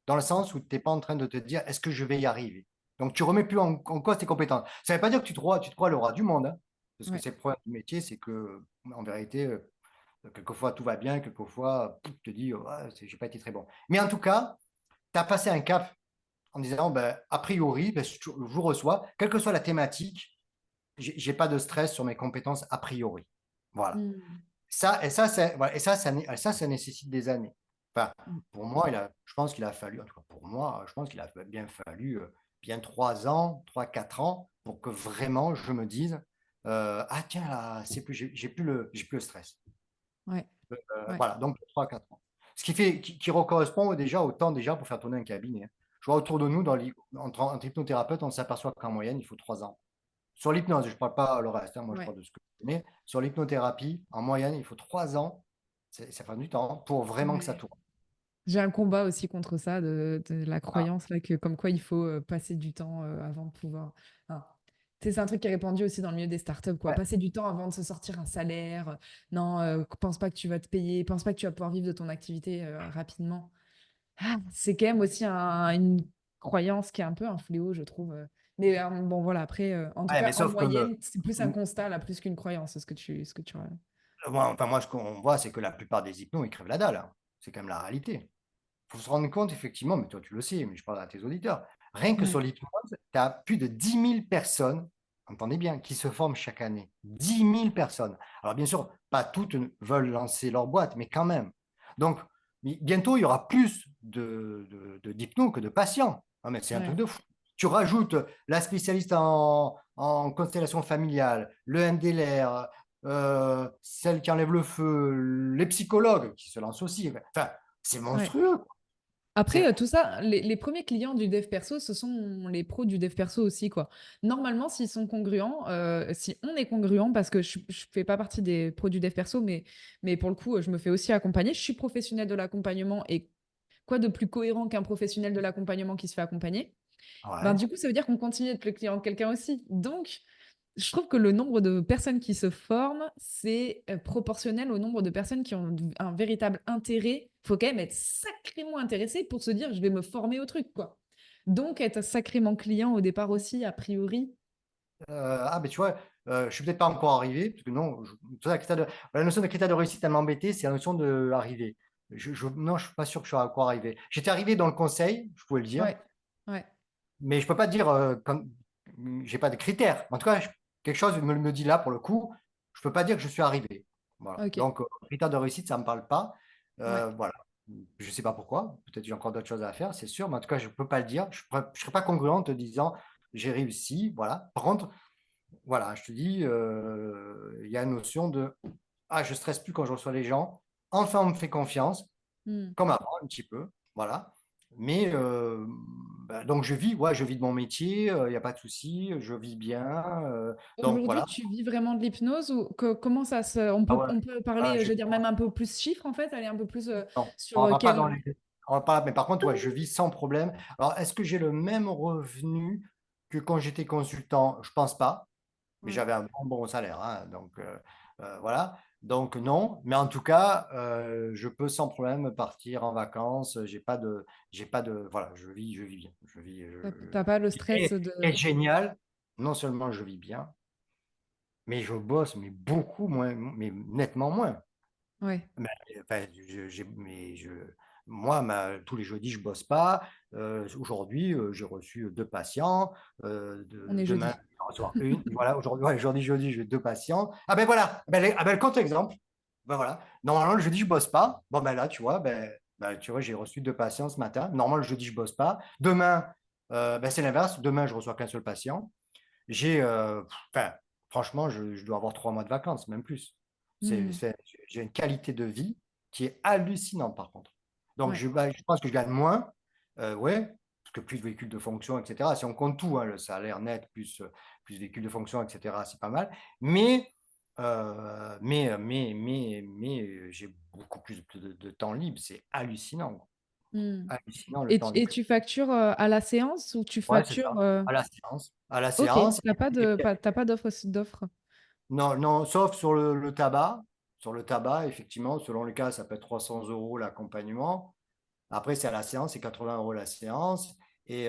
dans le sens où tu n'es pas en train de te dire est-ce que je vais y arriver. Donc tu remets plus en cause tes compétences. Ça ne veut pas dire que tu te crois le roi du monde, hein, parce que Ouais. c'est le problème du métier, c'est que en vérité, quelquefois tout va bien, quelquefois tu te dis ouais, j'ai pas été très bon. Mais en tout cas, tu as passé un cap en disant ben, a priori, ben, je vous reçois, quelle que soit la thématique, j'ai pas de stress sur mes compétences a priori. Voilà. Mm. Voilà, ça nécessite des années. Enfin, Mm. pour moi, je pense qu'il a fallu, en tout cas pour moi, je pense qu'il a bien fallu bien 3 ans, 3, 4 ans pour que vraiment je me dise ah tiens là, c'est plus, j'ai plus le stress. Ouais. Ouais. Voilà, donc 3, 4 ans. Ce qui fait, qui correspond déjà au temps déjà pour faire tourner un cabinet, hein. Je vois autour de nous, entre hypnothérapeutes, on s'aperçoit qu'en moyenne, il faut 3 ans. Sur l'hypnose, je ne parle pas le reste, hein, moi je Ouais. parle de ce que je connais. Sur l'hypnothérapie, en moyenne, il faut 3 ans, ça fait du temps pour vraiment que ça Ouais. tourne. J'ai un combat aussi contre ça, de la Ah, croyance là, que comme quoi il faut passer du temps avant de pouvoir. Enfin, tu sais, c'est un truc qui est répandu aussi dans le milieu des startups, quoi. ouais, Passer du temps avant de se sortir un salaire. Non, pense pas que tu vas te payer, pense pas que tu vas pouvoir vivre de ton activité rapidement. Ah, c'est quand même aussi une croyance qui est un peu un fléau, je trouve. Mais bon, voilà, après, en tout ouais, mais cas, en sauf que moyenne, c'est plus un constat là, plus qu'une croyance, ce que tu. moi, ce qu'on voit, c'est que la plupart des hypnos, ils crèvent la dalle, hein. C'est quand même la réalité. Il faut se rendre compte, effectivement, mais toi tu le sais, mais je parle à tes auditeurs, rien que sur Ouais, l'hypnose, tu as plus de 10 000 personnes, entendez bien, qui se forment chaque année. 10 000 personnes. Alors bien sûr, pas toutes veulent lancer leur boîte, mais quand même. Donc, bientôt, il y aura plus d'hypnos que de patients. Ah, mais c'est un truc ouais, de fou. Tu rajoutes la spécialiste en constellation familiale, le MDLR, celle qui enlève le feu, les psychologues qui se lancent aussi. Enfin, c'est ouais. monstrueux. Après, C'est tout ça, les premiers clients du dev perso, ce sont les pros du dev perso aussi, quoi. Normalement, s'ils sont congruents, si on est congruent, parce que je fais pas partie des pros du dev perso, mais pour le coup, je me fais aussi accompagner. Je suis professionnelle de l'accompagnement et quoi de plus cohérent qu'un professionnel de l'accompagnement qui se fait accompagner? Ben, ouais. du coup, ça veut dire qu'on continue d'être le client de quelqu'un aussi. Donc, je trouve que le nombre de personnes qui se forment, c'est proportionnel au nombre de personnes qui ont un véritable intérêt. Il faut quand même être sacrément intéressé pour se dire, je vais me former au truc, quoi. Donc, être sacrément client au départ aussi, a priori. Ah, mais tu vois, je suis peut-être pas encore arrivé, parce que non, la notion de critère de réussite, elle m'embêtait, c'est la notion d'arriver. Non, je suis pas sûr que je sois encore arrivé. J'étais arrivé dans le conseil, je pouvais le dire, Ouais, ouais, mais je peux pas dire comme j'ai pas de critères. En tout cas, quelque chose me dit là pour le coup, je peux pas dire que je suis arrivé. Voilà. ok, Donc, critère de réussite, ça me parle pas. ouais. Voilà. Je sais pas pourquoi. Peut-être j'ai encore d'autres choses à faire, c'est sûr. Mais en tout cas, je peux pas le dire. Je serais pas congruent en te disant j'ai réussi. Voilà. Par contre, voilà, je te dis, il y a une notion de ah, je stresse plus quand je reçois les gens. Enfin, on me fait confiance Hmm. comme avant, un petit peu, voilà. Mais bah, donc je vis de mon métier, il n'y a pas de souci, je vis bien. Donc Aujourd'hui, voilà. tu vis vraiment de l'hypnose ou comment ça se. On Ah peut, ouais, on peut voilà, parler, je veux dire, même un peu plus chiffres, en fait, aller un peu plus non, sur on ne va pas quel. dans les. On va pas, mais par contre, ouais, je vis sans problème. Alors, est-ce que j'ai le même revenu que quand j'étais consultant? Je pense pas, mais Ouais. j'avais un bon salaire, hein, donc voilà. Donc non, mais en tout cas, je peux sans problème partir en vacances. J'ai pas de, voilà, je vis bien. T'as pas le Et, stress et de. génial, non seulement je vis bien, mais je bosse, mais beaucoup moins, mais nettement moins. Ouais. Mais, enfin, moi, tous les jeudis, je bosse pas. Aujourd'hui, j'ai reçu 2 patients. On est Demain, jeudi. je vais en recevoir une. Voilà, aujourd'hui, ouais, aujourd'hui, jeudi, j'ai 2 patients. Ah ben voilà, le contre-exemple. Ben voilà. Normalement, le jeudi, je bosse pas. Bon, ben là, tu vois, tu vois, j'ai reçu 2 patients ce matin. Normalement, le jeudi, je bosse pas. Demain, c'est l'inverse. Demain, je reçois qu'un seul patient. J'ai, enfin, franchement, je dois avoir 3 mois de vacances, même plus. Hmm. J'ai une qualité de vie. qui est hallucinante par contre. Donc Ouais. je pense que je gagne moins, ouais, parce que plus de véhicules de fonction et cetera. Si on compte tout, hein, le salaire net plus véhicules de fonction et cetera, c'est pas mal. Mais j'ai beaucoup plus de temps libre, c'est hallucinant, Mmh. hallucinant le Et temps et libre. tu factures, à la séance ou tu Ouais, c'est ça, factures, à la OK, séance. tu pas d'offre? Non, non, sauf sur le tabac. Sur le tabac, effectivement, selon le cas, ça peut être 300 € l'accompagnement. Après, c'est à la séance, c'est 80 € la séance et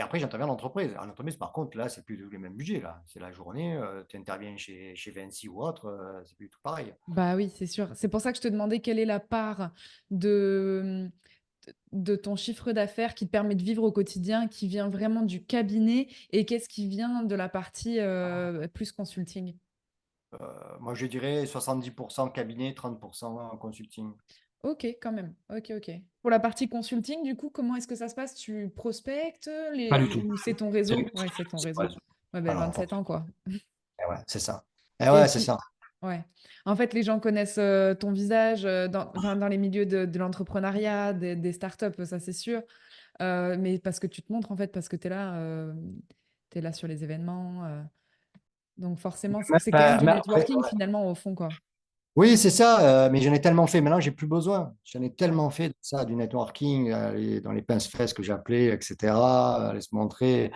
après j'interviens en entreprise. En entreprise, par contre, là, c'est plus du tout les mêmes budgets, là. C'est la journée, tu interviens chez Vinci ou autre, c'est plus du tout pareil. Bah oui, c'est sûr. C'est pour ça que je te demandais quelle est la part de, de ton chiffre d'affaires qui te permet de vivre au quotidien, qui vient vraiment du cabinet et qu'est-ce qui vient de la partie, plus consulting? Moi, je dirais 70 cabinet, 30 consulting. OK, quand même. OK, OK. Pour la partie consulting, du coup, comment est-ce que ça se passe? Tu prospectes Pas les du tout. ou c'est ton C'est réseau? Ouais, c'est ton c'est réseau. pas Ouais, ben alors, 27 ans, quoi. ouais, c'est ça. Eh Et ouais, c'est puis ça. ouais. En fait, les gens connaissent, ton visage, dans les milieux de l'entrepreneuriat, des startups, ça c'est sûr. Mais parce que tu te montres, en fait, parce que tu es là sur les événements, donc forcément, Même c'est quand même pas du mais après networking finalement, au fond, quoi. oui, c'est ça, mais j'en ai tellement fait. Maintenant, j'ai plus besoin. J'en ai Ouais. tellement fait de ça, du networking, aller dans les pince-fesses que j'appelais, et cetera, aller se montrer.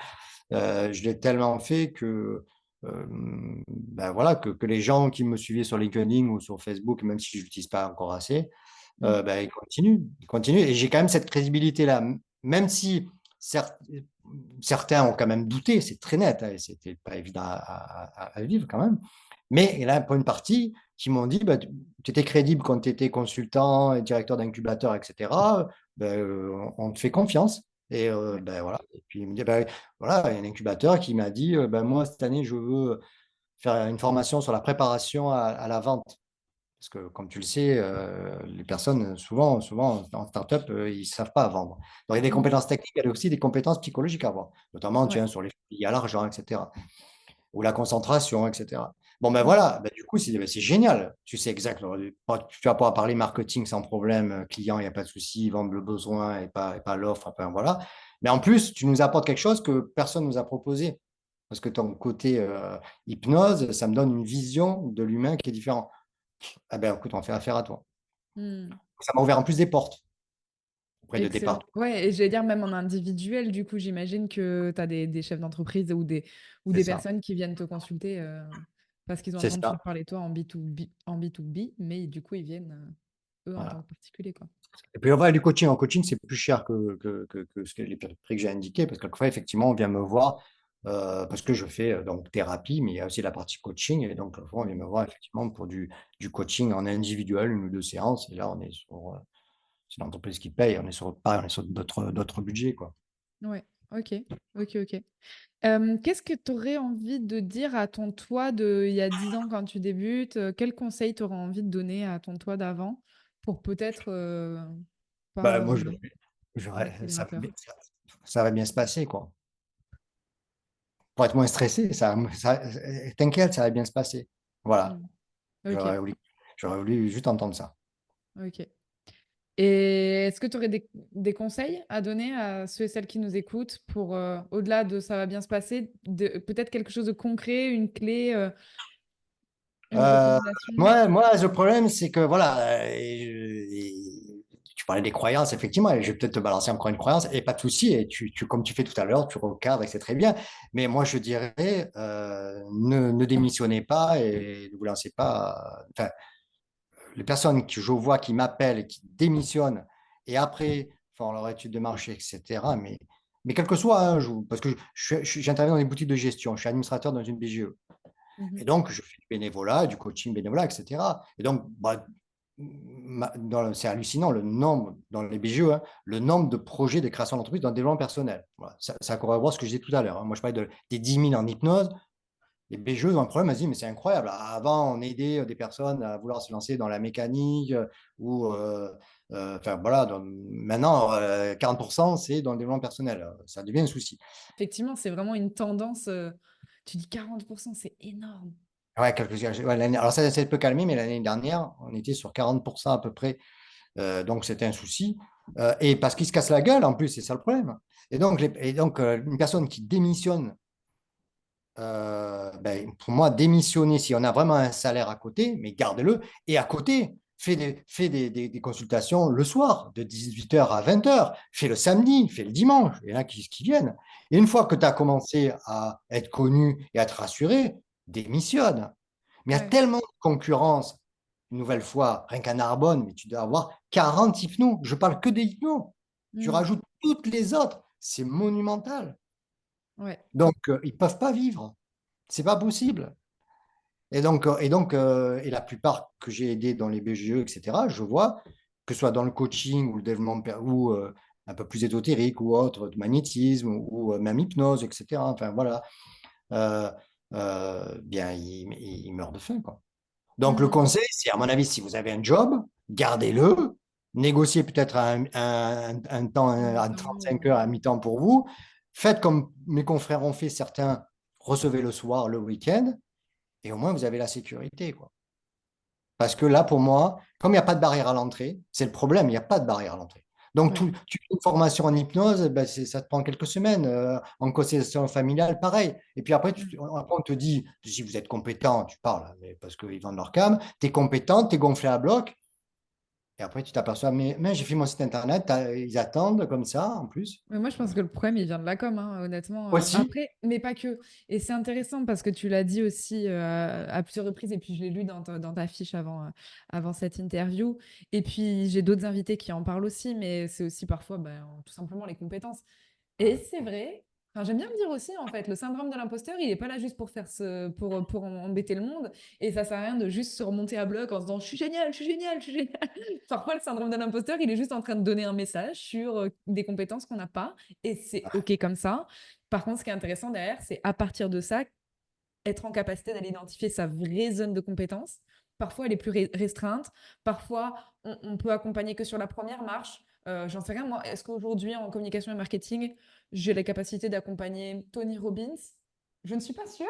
Je l'ai tellement fait que, ben voilà, que les gens qui me suivaient sur LinkedIn ou sur Facebook, même si je l'utilise pas encore assez, Mmh. ben, ils continuent. Ils continuent et j'ai quand même cette crédibilité-là. Même si cer certains ont quand même douté, c'est très net, hein, et c'était pas évident à vivre quand même. Mais il y en a pour une partie qui m'ont dit: «Bah, tu étais crédible quand tu étais consultant et directeur d'incubateur et cetera, on te fait confiance» et Ouais. ben, voilà et puis il me dit: «Bah, voilà, il y a un incubateur qui m'a dit, bah, moi cette année je veux faire une formation sur la préparation à la vente». Parce que comme tu le sais, les personnes souvent en start-up, ils ne savent pas vendre. Donc il y a des Mmh. compétences techniques, il y a aussi des compétences psychologiques à avoir, notamment Ouais. tiens sur les liées à l'argent et cetera ou la concentration et cetera. Bon ben Mmh. voilà, ben du coup c'est génial. Tu sais exactement, tu vas pouvoir parler marketing sans problème, client, il y a pas de souci, vendre le besoin et pas l'offre, enfin voilà. Mais en plus, tu nous apportes quelque chose que personne nous a proposé. Parce que ton côté, hypnose, ça me donne une vision de l'humain qui est différent. Ah ben écoute, on fait affaire à toi. Mmh. Ça m'a ouvert en plus des portes auprès de Excellent. départements. Ouais, et j'allais dire même en individuel, du coup, j'imagine que tu as des chefs d'entreprise ou C'est des ça, personnes qui viennent te consulter, parce qu'ils ont c'est entendu ça, parler de toi en B2B, mais du coup, ils viennent, eux, en tant voilà. que particulier, quoi. Et puis on va du coaching. En coaching, c'est plus cher que ce que les prix que j'ai indiqués, parce que quelquefois, effectivement, on vient me voir, parce que je fais, donc thérapie, mais il y a aussi la partie coaching et donc quelquefois, on vient Mmh. me voir effectivement pour du coaching en individuel, 1 ou 2 séances et là, on est sur, c'est l'entreprise qui paye, on est sur d'autres budgets, quoi. Ouais. OK. OK, OK. Qu'est-ce que tu aurais envie de dire à ton toi de il y a 10 ans quand tu débutes? Quels conseils tu aurais envie de donner à ton toi d'avant pour peut-être, Bah, pas, moi, à j'aurais l'accélérateur? ça va bien se passer, quoi. Pour être moins stressé, t'inquiète, ça va bien se passer. Voilà, Mmh. OK, j'aurais voulu j'aurais voulu juste entendre ça. OK. Et est-ce que tu aurais des conseils à donner à ceux et celles qui nous écoutent pour, au-delà de «ça va bien se passer», de peut-être quelque chose de concret, une clé, une Heu, recommandation? moi, le problème, c'est que voilà, et tu parlais des croyances, effectivement, et je vais peut-être te balancer encore une croyance et pas de souci et comme tu fais tout à l'heure, tu recadres et c'est très bien. Mais moi, je dirais, ne démissionnez pas et ne vous lancez pas, enfin, les personnes que je vois qui m'appellent et qui démissionnent et après font leur étude de marché et cetera, mais quel que soit, hein, parce que j'interviens dans des boutiques de gestion, je suis administrateur dans une BGE. Mmh. Et donc, je fais du bénévolat, du coaching bénévolat, et cetera. Et donc, bah, c'est hallucinant le nombre, dans les BGE, hein, le nombre de projets de création d'entreprise dans le développement personnel. Voilà, ça corrobore ce que je disais tout à l'heure, hein. Moi, je parlais des 10 000 en hypnose. Les BGE ont un problème, vas-y, mais c'est incroyable. Avant, on aidait des personnes à vouloir se lancer dans la mécanique ou, enfin voilà, maintenant, 40%, c'est dans le développement personnel. Ça devient un souci. Effectivement, c'est vraiment une tendance, tu dis 40, c'est énorme. Ouais, ouais, alors ça s'est un peu calmé, mais l'année dernière, on était sur 40% à peu près. Donc, c'était un souci. Et parce qu'ils se cassent la gueule, en plus, c'est ça le problème. Et donc, une personne qui démissionne, ben, pour moi, démissionner, si on a vraiment un salaire à côté, mais gardez-le. Et à côté, fais des consultations le soir, de 18h à 20h. Fais le samedi, fais le dimanche. Il y en a qui viennent. Et une fois que tu as commencé à être connu et à te rassurer, démissionne. Mais il y a Ouais. tellement de concurrence, une nouvelle fois, rien qu'à Narbonne, mais tu dois avoir 40 hypnos. Je parle que des hypnos. Tu Mm. rajoutes toutes les autres. C'est monumental. Ouais. Donc, ils ne peuvent pas vivre. C'est pas possible. Et la plupart que j'ai aidés dans les BGE, etc., je vois, que ce soit dans le coaching ou le développement ou un peu plus ésotérique ou autre, de magnétisme ou même hypnose, etc. Enfin, voilà. Euh, bien, ils meurent de faim, quoi. Donc, le Mm. conseil, c'est, à mon avis, si vous avez un job, gardez-le, négociez peut-être un temps, En même à temps, 35 heures à mi-temps pour vous. Faites comme mes confrères ont fait, certains, recevez le soir, le week-end, et au moins, vous avez la sécurité, quoi. Parce que là, pour moi, comme il n'y a pas de barrière à l'entrée, c'est le problème, il n'y a pas de barrière à l'entrée. Donc, ouais. tu fais une formation en hypnose, ben, ça te prend quelques semaines. En constellation familiale, pareil. Et puis après, Mm. après, on te dit, si vous êtes compétent, tu parles, mais parce qu'ils vendent leur cam, tu es compétent, tu es gonflé à bloc. Et après, tu t'aperçois, mais j'ai fait mon site internet, ils attendent comme ça, en plus. Mais moi, je pense que le problème, il vient de la com, hein, honnêtement. Aussi, Après, mais pas que. Et c'est intéressant parce que tu l'as dit aussi à plusieurs reprises, et puis je l'ai lu dans ta fiche avant cette interview. Et puis, j'ai d'autres invités qui en parlent aussi, mais c'est aussi parfois ben, tout simplement les compétences. Et c'est vrai, enfin, j'aime bien le dire aussi, en fait, le syndrome de l'imposteur, il n'est pas là juste pour pour embêter le monde. Et ça sert à rien de juste se remonter à bloc en se disant, je suis génial, je suis génial, je suis génial. Parfois, le syndrome de l'imposteur, il est juste en train de donner un message sur des compétences qu'on n'a pas. Et c'est OK comme ça. Par contre, ce qui est intéressant derrière, c'est à partir de ça, être en capacité d'aller identifier sa vraie zone de compétence. Parfois, elle est plus restreinte. Parfois, on peut accompagner que sur la première marche. J'en sais rien, moi. Est-ce qu'aujourd'hui, en communication et marketing, j'ai la capacité d'accompagner Tony Robbins? Je ne suis pas sûre.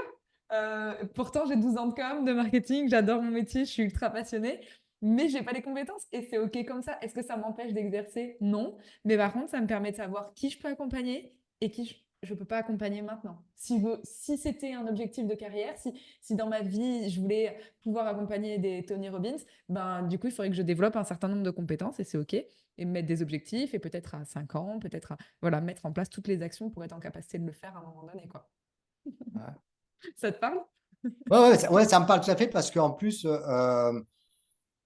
Pourtant, j'ai 12 ans de com, de marketing. J'adore mon métier. Je suis ultra passionnée. Mais j'ai pas les compétences et c'est OK comme ça. Est-ce que ça m'empêche d'exercer? Non. Mais par contre, ça me permet de savoir qui je peux accompagner et qui je ne peux pas accompagner maintenant. Si c'était un objectif de carrière, si dans ma vie, je voulais pouvoir accompagner des Tony Robbins, ben, du coup, il faudrait que je développe un certain nombre de compétences et c'est OK. Et me mettre des objectifs et peut-être à 5 ans, peut-être à voilà, mettre en place toutes les actions pour être en capacité de le faire à un moment donné. Quoi. ouais. Ça te parle? Ouais, ça me parle tout à fait parce qu'en plus,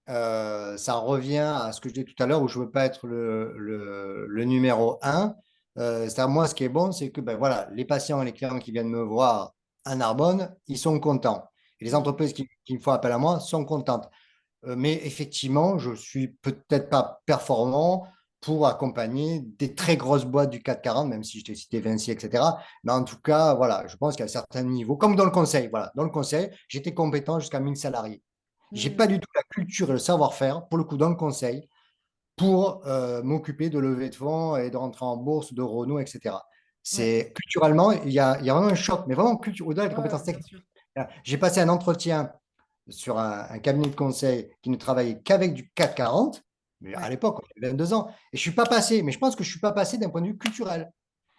ça revient à ce que je disais tout à l'heure où je ne veux pas être le numéro un. C'est-à-dire, moi, ce qui est bon, c'est que ben, voilà, les patients et les clients qui viennent me voir à Narbonne, ils sont contents. Et les Mm. entreprises qui me font appel à moi sont contentes. Mais effectivement, je suis peut-être pas performant pour accompagner des très grosses boîtes du CAC 40, même si je t'ai cité Vinci, etc. Mais en tout cas, voilà, je pense qu'à un certain niveau, comme dans le conseil, voilà, dans le conseil, j'étais compétent jusqu'à 1000 salariés. J'ai Mm. pas du tout la culture et le savoir-faire, pour le coup, dans le conseil, pour m'occuper de levée de fonds et de rentrer en bourse, de Renault, etc. Ouais, C'est culturellement, il y a vraiment un choc, mais vraiment au-delà des ouais, compétences bien techniques. sûr. J'ai passé un entretien sur un cabinet de conseil qui ne travaillait qu'avec du CAC 40, mais à Ouais, l'époque, j'avais 22 ans, et je suis pas passé, mais je pense que je suis pas passé d'un point de vue culturel.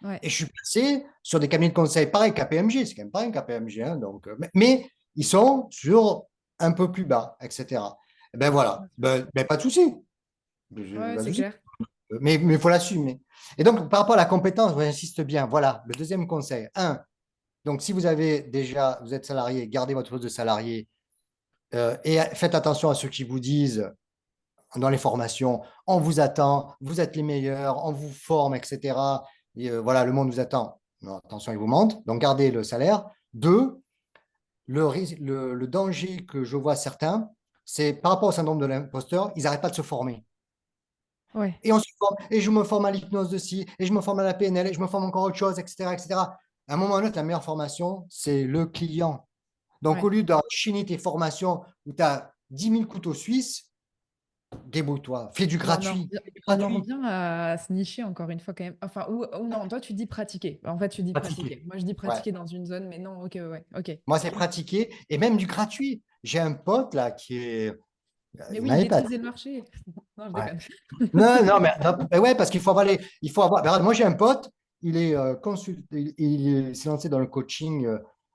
ouais, Et je suis passé sur des cabinets de conseil, pareil, KPMG, c'est quand même pas un KPMG, hein, donc, mais ils sont sur un peu plus bas, etc. Eh ben voilà, bien sûr. ben, pas de souci. Ouais, Pas de c'est souci. clair. Mais il faut l'assumer. Et donc, par rapport à la compétence, j'insiste bien. Voilà, le deuxième conseil. Un, donc si vous avez déjà, vous êtes salarié, gardez votre poste de salarié et faites attention à ceux qui vous disent dans les formations, on vous attend, vous êtes les meilleurs, on vous forme, etc. Et, voilà, le monde vous attend. Non, attention, il vous mentent. Donc, gardez le salaire. Deux, le danger que je vois certains, c'est par rapport au syndrome de l'imposteur, ils n'arrêtent pas de se former. Ouais, Et on se forme, et je me forme à l'hypnose de ci, et je me forme à la PNL, et je me forme encore autre chose, etc., etc. À un moment donné, la meilleure formation, c'est le client. Donc, ouais. au lieu d'enchaîner tes formations où tu as 10 000 couteaux suisses, débrouille-toi, fais du Bon, gratuit. Fais du on en gratuit. revient à se nicher encore une fois quand même. Enfin, ou non, toi tu dis pratiquer. En fait, tu dis Pratiquer. pratiquer. Moi, je dis Ouais. pratiquer dans une zone, mais non, ok, ouais, ok. Moi, c'est pratiquer et même du gratuit. J'ai un pote là qui est Mais Il oui, n'avait pas. maîtriser le marché. Non, je Ouais. déconne. Non, non, mais non, ouais, parce qu'il faut avoir il faut avoir. Regarde, moi, j'ai un pote, il est il s'est lancé dans le coaching.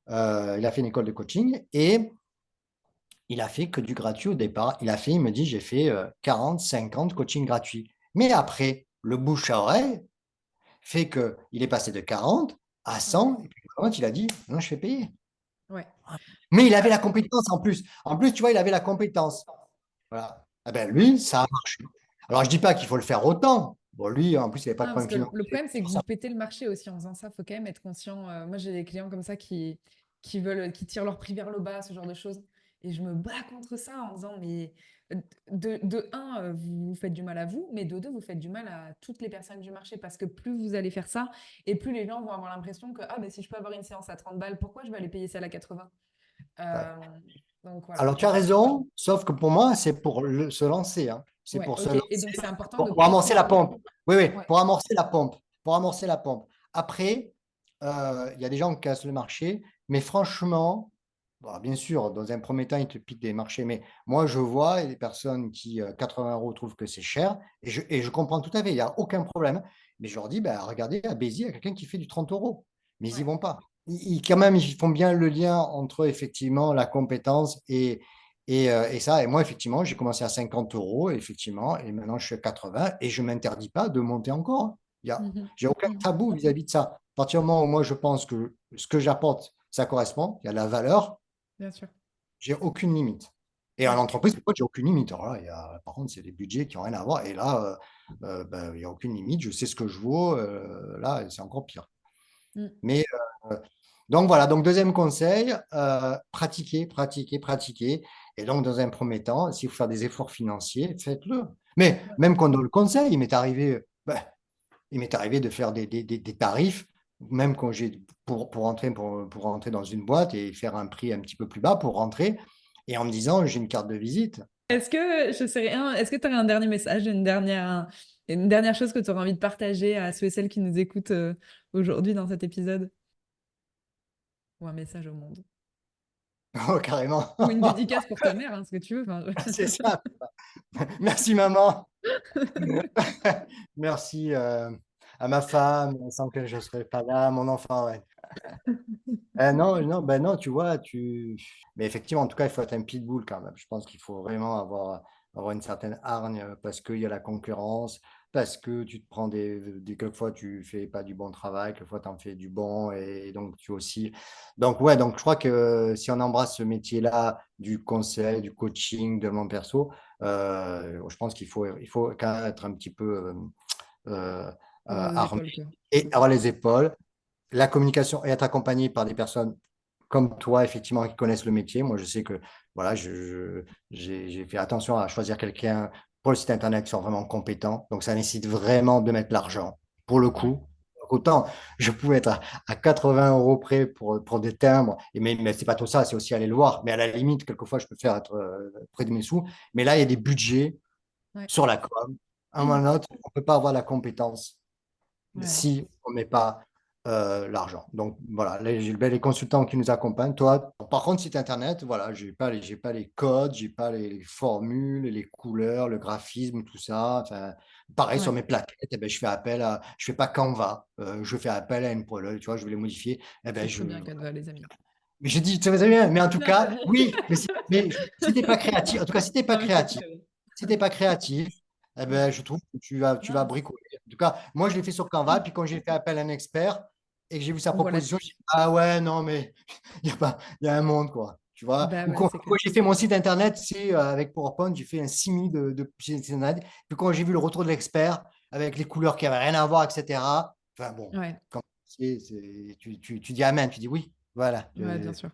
Il a fait une école de coaching et il a fait que du gratuit au départ. Il me dit, j'ai fait 40, 50 coachings gratuits. Mais après, le bouche à oreille fait qu'il est passé de 40 à Ouais, 100. Et puis, quand il a dit, non, je fais payer. ouais. Mais il avait la compétence en plus. En plus, tu vois, il avait la compétence. Voilà. Eh ben, Ouais. lui, ça a marché. Alors, je dis pas qu'il faut le faire autant. Bon, lui, en plus, il n'avait pas de Non, parce problème que le financier. problème, c'est que vous pétez le marché aussi en faisant ça. Il faut quand même être conscient. Moi, j'ai des clients comme ça qui tirent leur prix vers le bas, ce genre de choses. Et je me bats contre ça en disant, mais de un, vous faites du mal à vous, mais de deux, vous faites du mal à toutes les personnes du marché. Parce que plus vous allez faire ça, et plus les gens vont avoir l'impression que, ah, ben, si je peux avoir une séance à 30 balles, pourquoi je vais aller payer celle à 80? Ouais. Euh, donc voilà. Alors, tu as raison, sauf que pour moi, c'est pour se lancer, hein. C'est Ouais, pour se ok. Et lancer, donc, c'est important de pour amorcer la préciser. pompe. Oui, oui, Ouais. pour amorcer la pompe. Pour amorcer la pompe. Après, il y a des gens qui cassent le marché, mais franchement, bon, bien sûr, dans un premier temps, ils te piquent des marchés, mais moi, je vois des personnes qui, 80 euros, trouvent que c'est cher, et je comprends tout à fait, il n'y a aucun problème. Mais je leur dis, bah, regardez, à Béziers, il y a quelqu'un qui fait du 30 euros, mais ils n'y Ouais. vont pas. Quand même, ils font bien le lien entre effectivement la compétence et ça. Et moi, effectivement, j'ai commencé à 50 euros, effectivement, et maintenant je suis à 80 et je ne m'interdis pas de monter encore, hein. Mhm. J'ai aucun Mhm. tabou vis-à-vis de ça. À partir du moment où moi je pense que ce que j'apporte, ça correspond, il y a de la valeur, Bien sûr. j'ai aucune limite. Et en Ouais. entreprise, pourquoi j'ai aucune limite? Alors là, par contre, c'est des budgets qui n'ont rien à voir. Et là, ben, il n'y a aucune limite. Je sais ce que je vaux. Là, c'est encore pire. Mm. Mais donc voilà, donc deuxième conseil, pratiquer, pratiquer, pratiquer. Et donc, dans un premier temps, s'il faut faire des efforts financiers, faites-le. Mais Ouais. même quand on le conseil, ben, il m'est arrivé de faire des tarifs, même quand pour rentrer dans une boîte et faire un prix un petit peu plus bas pour rentrer, et en me disant, j'ai une carte de visite. Est-ce que, je sais rien, est-ce que tu aurais un dernier message, une dernière chose que tu aurais envie de partager à ceux et celles qui nous écoutent aujourd'hui dans cet épisode? Ou un message au monde? Oh, carrément. Ou une dédicace pour ta mère, hein, ce que tu veux. Enfin, C'est ça. Merci, maman. Merci à ma femme, sans que je ne serais pas là, mon enfant. Ouais. Non, non, ben non, tu vois, mais effectivement, en tout cas, il faut être un pitbull quand même. Je pense qu'il faut vraiment avoir une certaine hargne parce qu'il y a la concurrence, parce que tu te prends quelquefois tu fais pas du bon travail, quelquefois tu en fais du bon et donc tu aussi. Donc, ouais, donc je crois que si on embrasse ce métier-là du conseil, du coaching, de mon perso, je pense il faut quand même être un petit peu avoir les armé épaules, quoi. et avoir les épaules, la communication et être accompagné par des personnes comme toi, effectivement, qui connaissent le métier. Moi, je sais que voilà, j'ai fait attention à choisir quelqu'un pour le site internet qui soit vraiment compétent. Donc, ça nécessite vraiment de mettre l'argent. Pour le Ouais. coup, autant je pouvais être à 80 euros près pour des timbres, mais c'est pas tout ça, c'est aussi aller le voir. Mais à la limite, quelquefois, je peux faire être près de mes sous. Mais là, il y a des budgets Ouais. sur la com. À un moment ou un autre, on ne peut pas avoir la compétence Ouais. si on ne met pas l'argent. Donc voilà, les consultants qui nous accompagnent. Toi, par contre, site internet, voilà, j'ai pas les codes, j'ai pas les formules, les couleurs, le graphisme, tout ça. Enfin, pareil sur Ouais. mes plaquettes, eh ben, je fais pas Canva, je fais appel à une prologue, tu vois, je vais les modifier. Eh ben, C'est très bien, Canva, les amis. mais j'ai dit, tu sais bien, mais en tout Non, t'as cas, dit. oui, mais si t'es pas créatif, en tout cas, si t'es pas Non, mais c'est créatif, très bien. si t'es pas créatif, eh ben, Ouais. je trouve que tu vas Non, bricoler. En tout cas, moi, je l'ai fait sur Canva, puis quand j'ai fait appel à un expert et que j'ai vu sa on voit la proposition, j'ai différence. dit, ah ouais, non, mais il y a un monde, quoi. Tu vois? Bah Ou ouais, quand, c'est quand clair. j'ai fait mon site internet, c'est avec PowerPoint, j'ai fait un simili de site internet. Puis quand j'ai vu le retour de l'expert, avec les couleurs qui n'avaient rien à voir, etc. Enfin bon, Ouais. quand tu dis amen, tu dis oui, voilà. Ouais, bien sûr.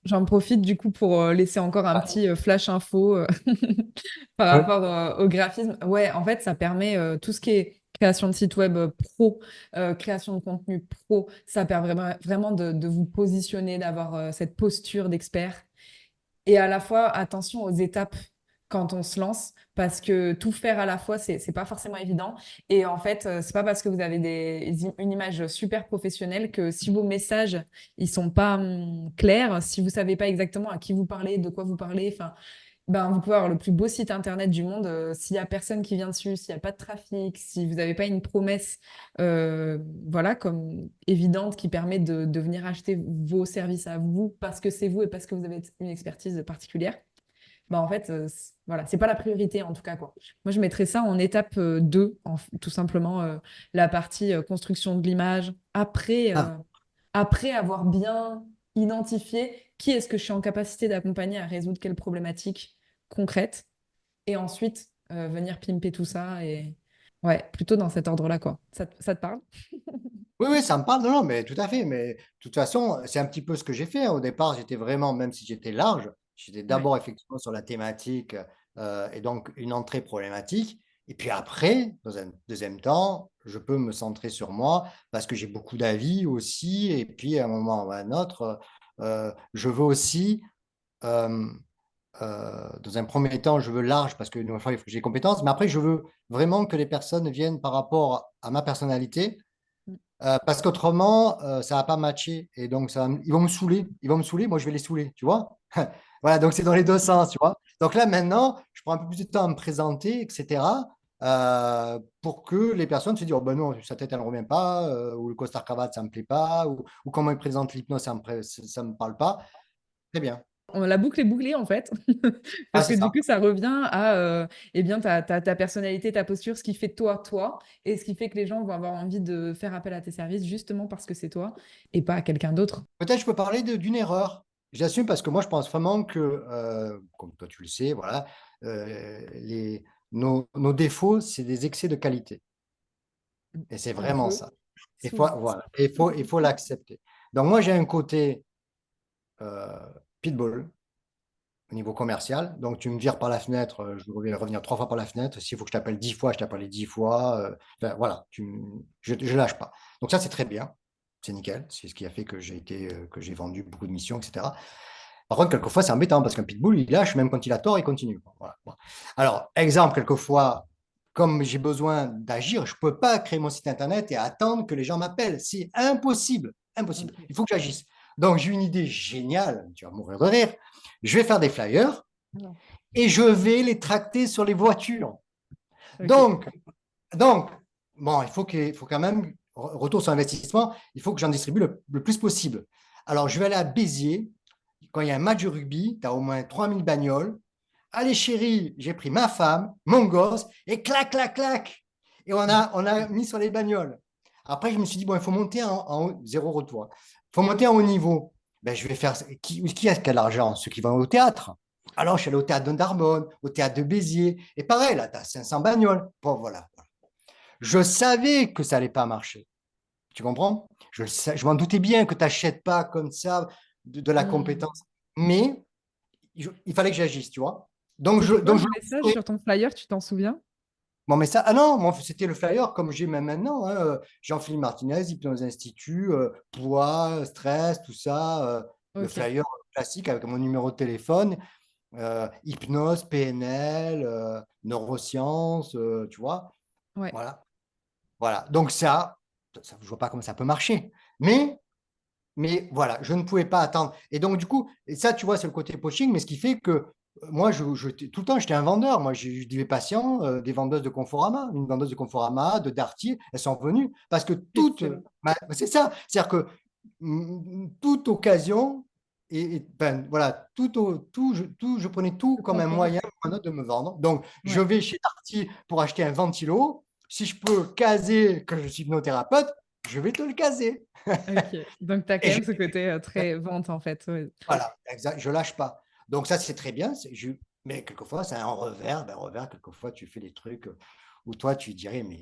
J'en profite du coup pour laisser encore un petit flash info par Ouais. rapport au graphisme. Ouais, en fait, ça permet tout ce qui est création de site web pro, création de contenu pro, ça permet vraiment de vous positionner, d'avoir cette posture d'expert. Et à la fois, attention aux étapes quand on se lance, parce que tout faire à la fois, c'est pas forcément évident. Et en fait, c'est pas parce que vous avez une image super professionnelle que si vos messages, ils sont pas clairs, si vous savez pas exactement à qui vous parlez, de quoi vous parlez, enfin, Ben, vous pouvez avoir le plus beau site internet du monde. S'il y a personne qui vient dessus, s'il y a pas de trafic, si vous n'avez pas une promesse, voilà, comme évidente qui permet de venir acheter vos services à vous parce que c'est vous et parce que vous avez une expertise particulière, ben, en fait, voilà, c'est pas la priorité en tout cas, quoi. Moi, je mettrais ça en étape 2, tout simplement, la partie construction de l'image, Ah, après avoir bien identifié qui est-ce que je suis en capacité d'accompagner à résoudre quelle problématique concrète, et ensuite venir pimper tout ça, et ouais, plutôt dans cet ordre-là, quoi. Ça te parle? oui, oui, ça me parle, non, non, mais tout à fait. Mais de toute façon, c'est un petit peu ce que j'ai fait, hein. Au départ, j'étais vraiment, même si j'étais large, j'étais Ouais. d'abord effectivement sur la thématique et donc une entrée problématique. Et puis après, dans un deuxième temps, je peux me centrer sur moi parce que j'ai beaucoup d'avis aussi. Et puis à un moment ou à un autre, je veux aussi euh, dans un premier temps, je veux large parce que une fois, il faut que j'ai des compétences, mais après, je veux vraiment que les personnes viennent par rapport à ma personnalité, parce qu'autrement, ça va pas matcher. Et donc, ils vont me saouler. Ils vont me saouler, moi, je vais les saouler, tu vois? Voilà, donc c'est dans les deux sens, tu vois? Donc là, maintenant, je prends un peu plus de temps à me présenter, etc., pour que les personnes se disent, oh ben non, sa tête, elle ne revient pas, ou le costard cravate, ça ne me plaît pas, ou comment il présente l'hypnose, ça me parle pas. Très bien. La boucle est bouclée en fait, Ah, parce que c'est du ça. coup, ça revient à eh bien, ta personnalité, ta posture, ce qui fait de toi, toi, et ce qui fait que les gens vont avoir envie de faire appel à tes services justement parce que c'est toi et pas à quelqu'un d'autre. Peut-être je peux parler d'une erreur. J'assume parce que moi, je pense vraiment que, comme toi tu le sais, voilà, nos défauts, c'est des excès de qualité. Et c'est On vraiment peut ça. souvent. Voilà, il faut l'accepter. Donc moi, j'ai un côté euh, pitbull au niveau commercial. Donc tu me vires par la fenêtre, je vais revenir 3 fois par la fenêtre. S'il faut que je t'appelle 10 fois, je t'appelle les 10 fois. Enfin, voilà, je lâche pas. Donc ça, c'est très bien. C'est nickel. C'est ce qui a fait que que j'ai vendu beaucoup de missions, etc. Par contre, quelquefois, c'est embêtant parce qu'un pitbull, il lâche, même quand il a tort, il continue. Voilà. Voilà. Alors, exemple, quelquefois, comme j'ai besoin d'agir, je ne peux pas créer mon site internet et attendre que les gens m'appellent. C'est impossible. Impossible. Ok. Il faut que j'agisse. Donc, j'ai une idée géniale. Tu vas mourir de rire. Je vais faire des flyers Non. et je vais les tracter sur les voitures. Ok. Donc, donc bon, il faut quand même, retour sur investissement, il faut que j'en distribue le plus possible. Alors, je vais aller à Béziers. Quand il y a un match de rugby, tu as au moins 3000 bagnoles. Allez, chérie, j'ai pris ma femme, mon gosse, et clac, clac, clac. Et on a mis sur les bagnoles. Après, je me suis dit, bon, il faut monter zéro retour. Il faut monter en haut niveau. Ben, je vais faire. Qui a quel argent? Ceux qui vont au théâtre. Alors, je suis allé au théâtre de Narbonne, au théâtre de Béziers. Et pareil, là, tu as 500 bagnoles. Bon, voilà. Je savais que ça n'allait pas marcher. Tu comprends? Je m'en doutais bien que tu n'achètes pas comme ça de la Hmm. compétence. Mais il fallait que j'agisse, tu vois. C'était quoi Donc le message sur ton flyer, tu t'en souviens? mon message, ah non, moi, c'était le flyer comme j'ai même maintenant, hein, Jean-Philippe Martinez, Hypnose Institut, poids, stress, tout ça, le Ok. flyer classique avec mon numéro de téléphone, hypnose, PNL, neurosciences, tu vois. Ouais. Voilà. Voilà. Donc je ne vois pas comment ça peut marcher. Mais voilà, je ne pouvais pas attendre. Et donc, du coup, et ça, tu vois, c'est le côté poaching, mais ce qui fait que moi, tout le temps, j'étais un vendeur. Moi, j'ai eu des patients, des vendeuses de Conforama, une vendeuse de Conforama, de Darty, elles sont venues parce que Excellent. c'est ça, c'est-à-dire que toute occasion, ben, voilà, je prenais tout Je comme un comprends. moyen pour un autre de me vendre. Donc, je Ouais. vais chez Darty pour acheter un ventilo. Si je peux caser que je suis hypnothérapeute, je vais te le caser. Ok. Donc, tu as quand Et je même ce côté très vente en fait. Ouais. voilà, exact, je lâche pas. Donc ça, c'est très bien. Mais quelquefois, c'est un revers. Ben, revers, quelquefois, tu fais des trucs où toi, tu dirais, mais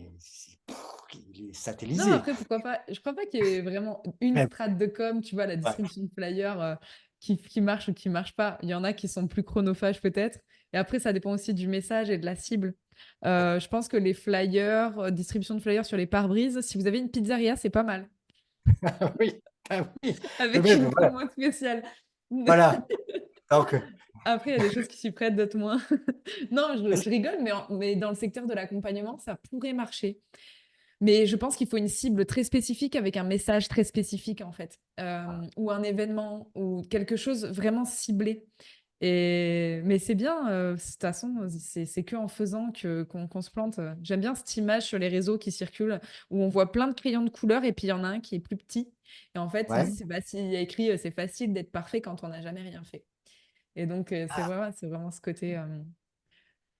il est Non, satellisé. après, pourquoi pas? Je crois pas qu'il y ait vraiment une Mais, strate de com, tu vois, la ouais. distribution de flyers qui marche ou qui marche pas. Il y en a qui sont plus chronophages peut-être. Et après, ça dépend aussi du message et de la cible. Je pense que les flyers, distribution de flyers sur les pare-brises, si vous avez une pizzeria, c'est pas mal. Oui, ben oui. Avec Mais une voilà. promo spéciale. Voilà. Donc, Après, il y a des choses qui s'y prêtent, d'autres moins. Non, je rigole, mais dans le secteur de l'accompagnement, ça pourrait marcher. Mais je pense qu'il faut une cible très spécifique avec un message très spécifique, en fait, ou un événement, ou quelque chose vraiment ciblé. Mais c'est bien, de toute façon, c'est que en faisant qu'on se plante. J'aime bien cette image sur les réseaux qui circulent où on voit plein de crayons de couleur et puis il y en a un qui est plus petit. Et en fait, il Ouais. dit, c'est facile, il y a écrit, c'est facile d'être parfait quand on n'a jamais rien fait. Et donc, c'est vraiment ce côté,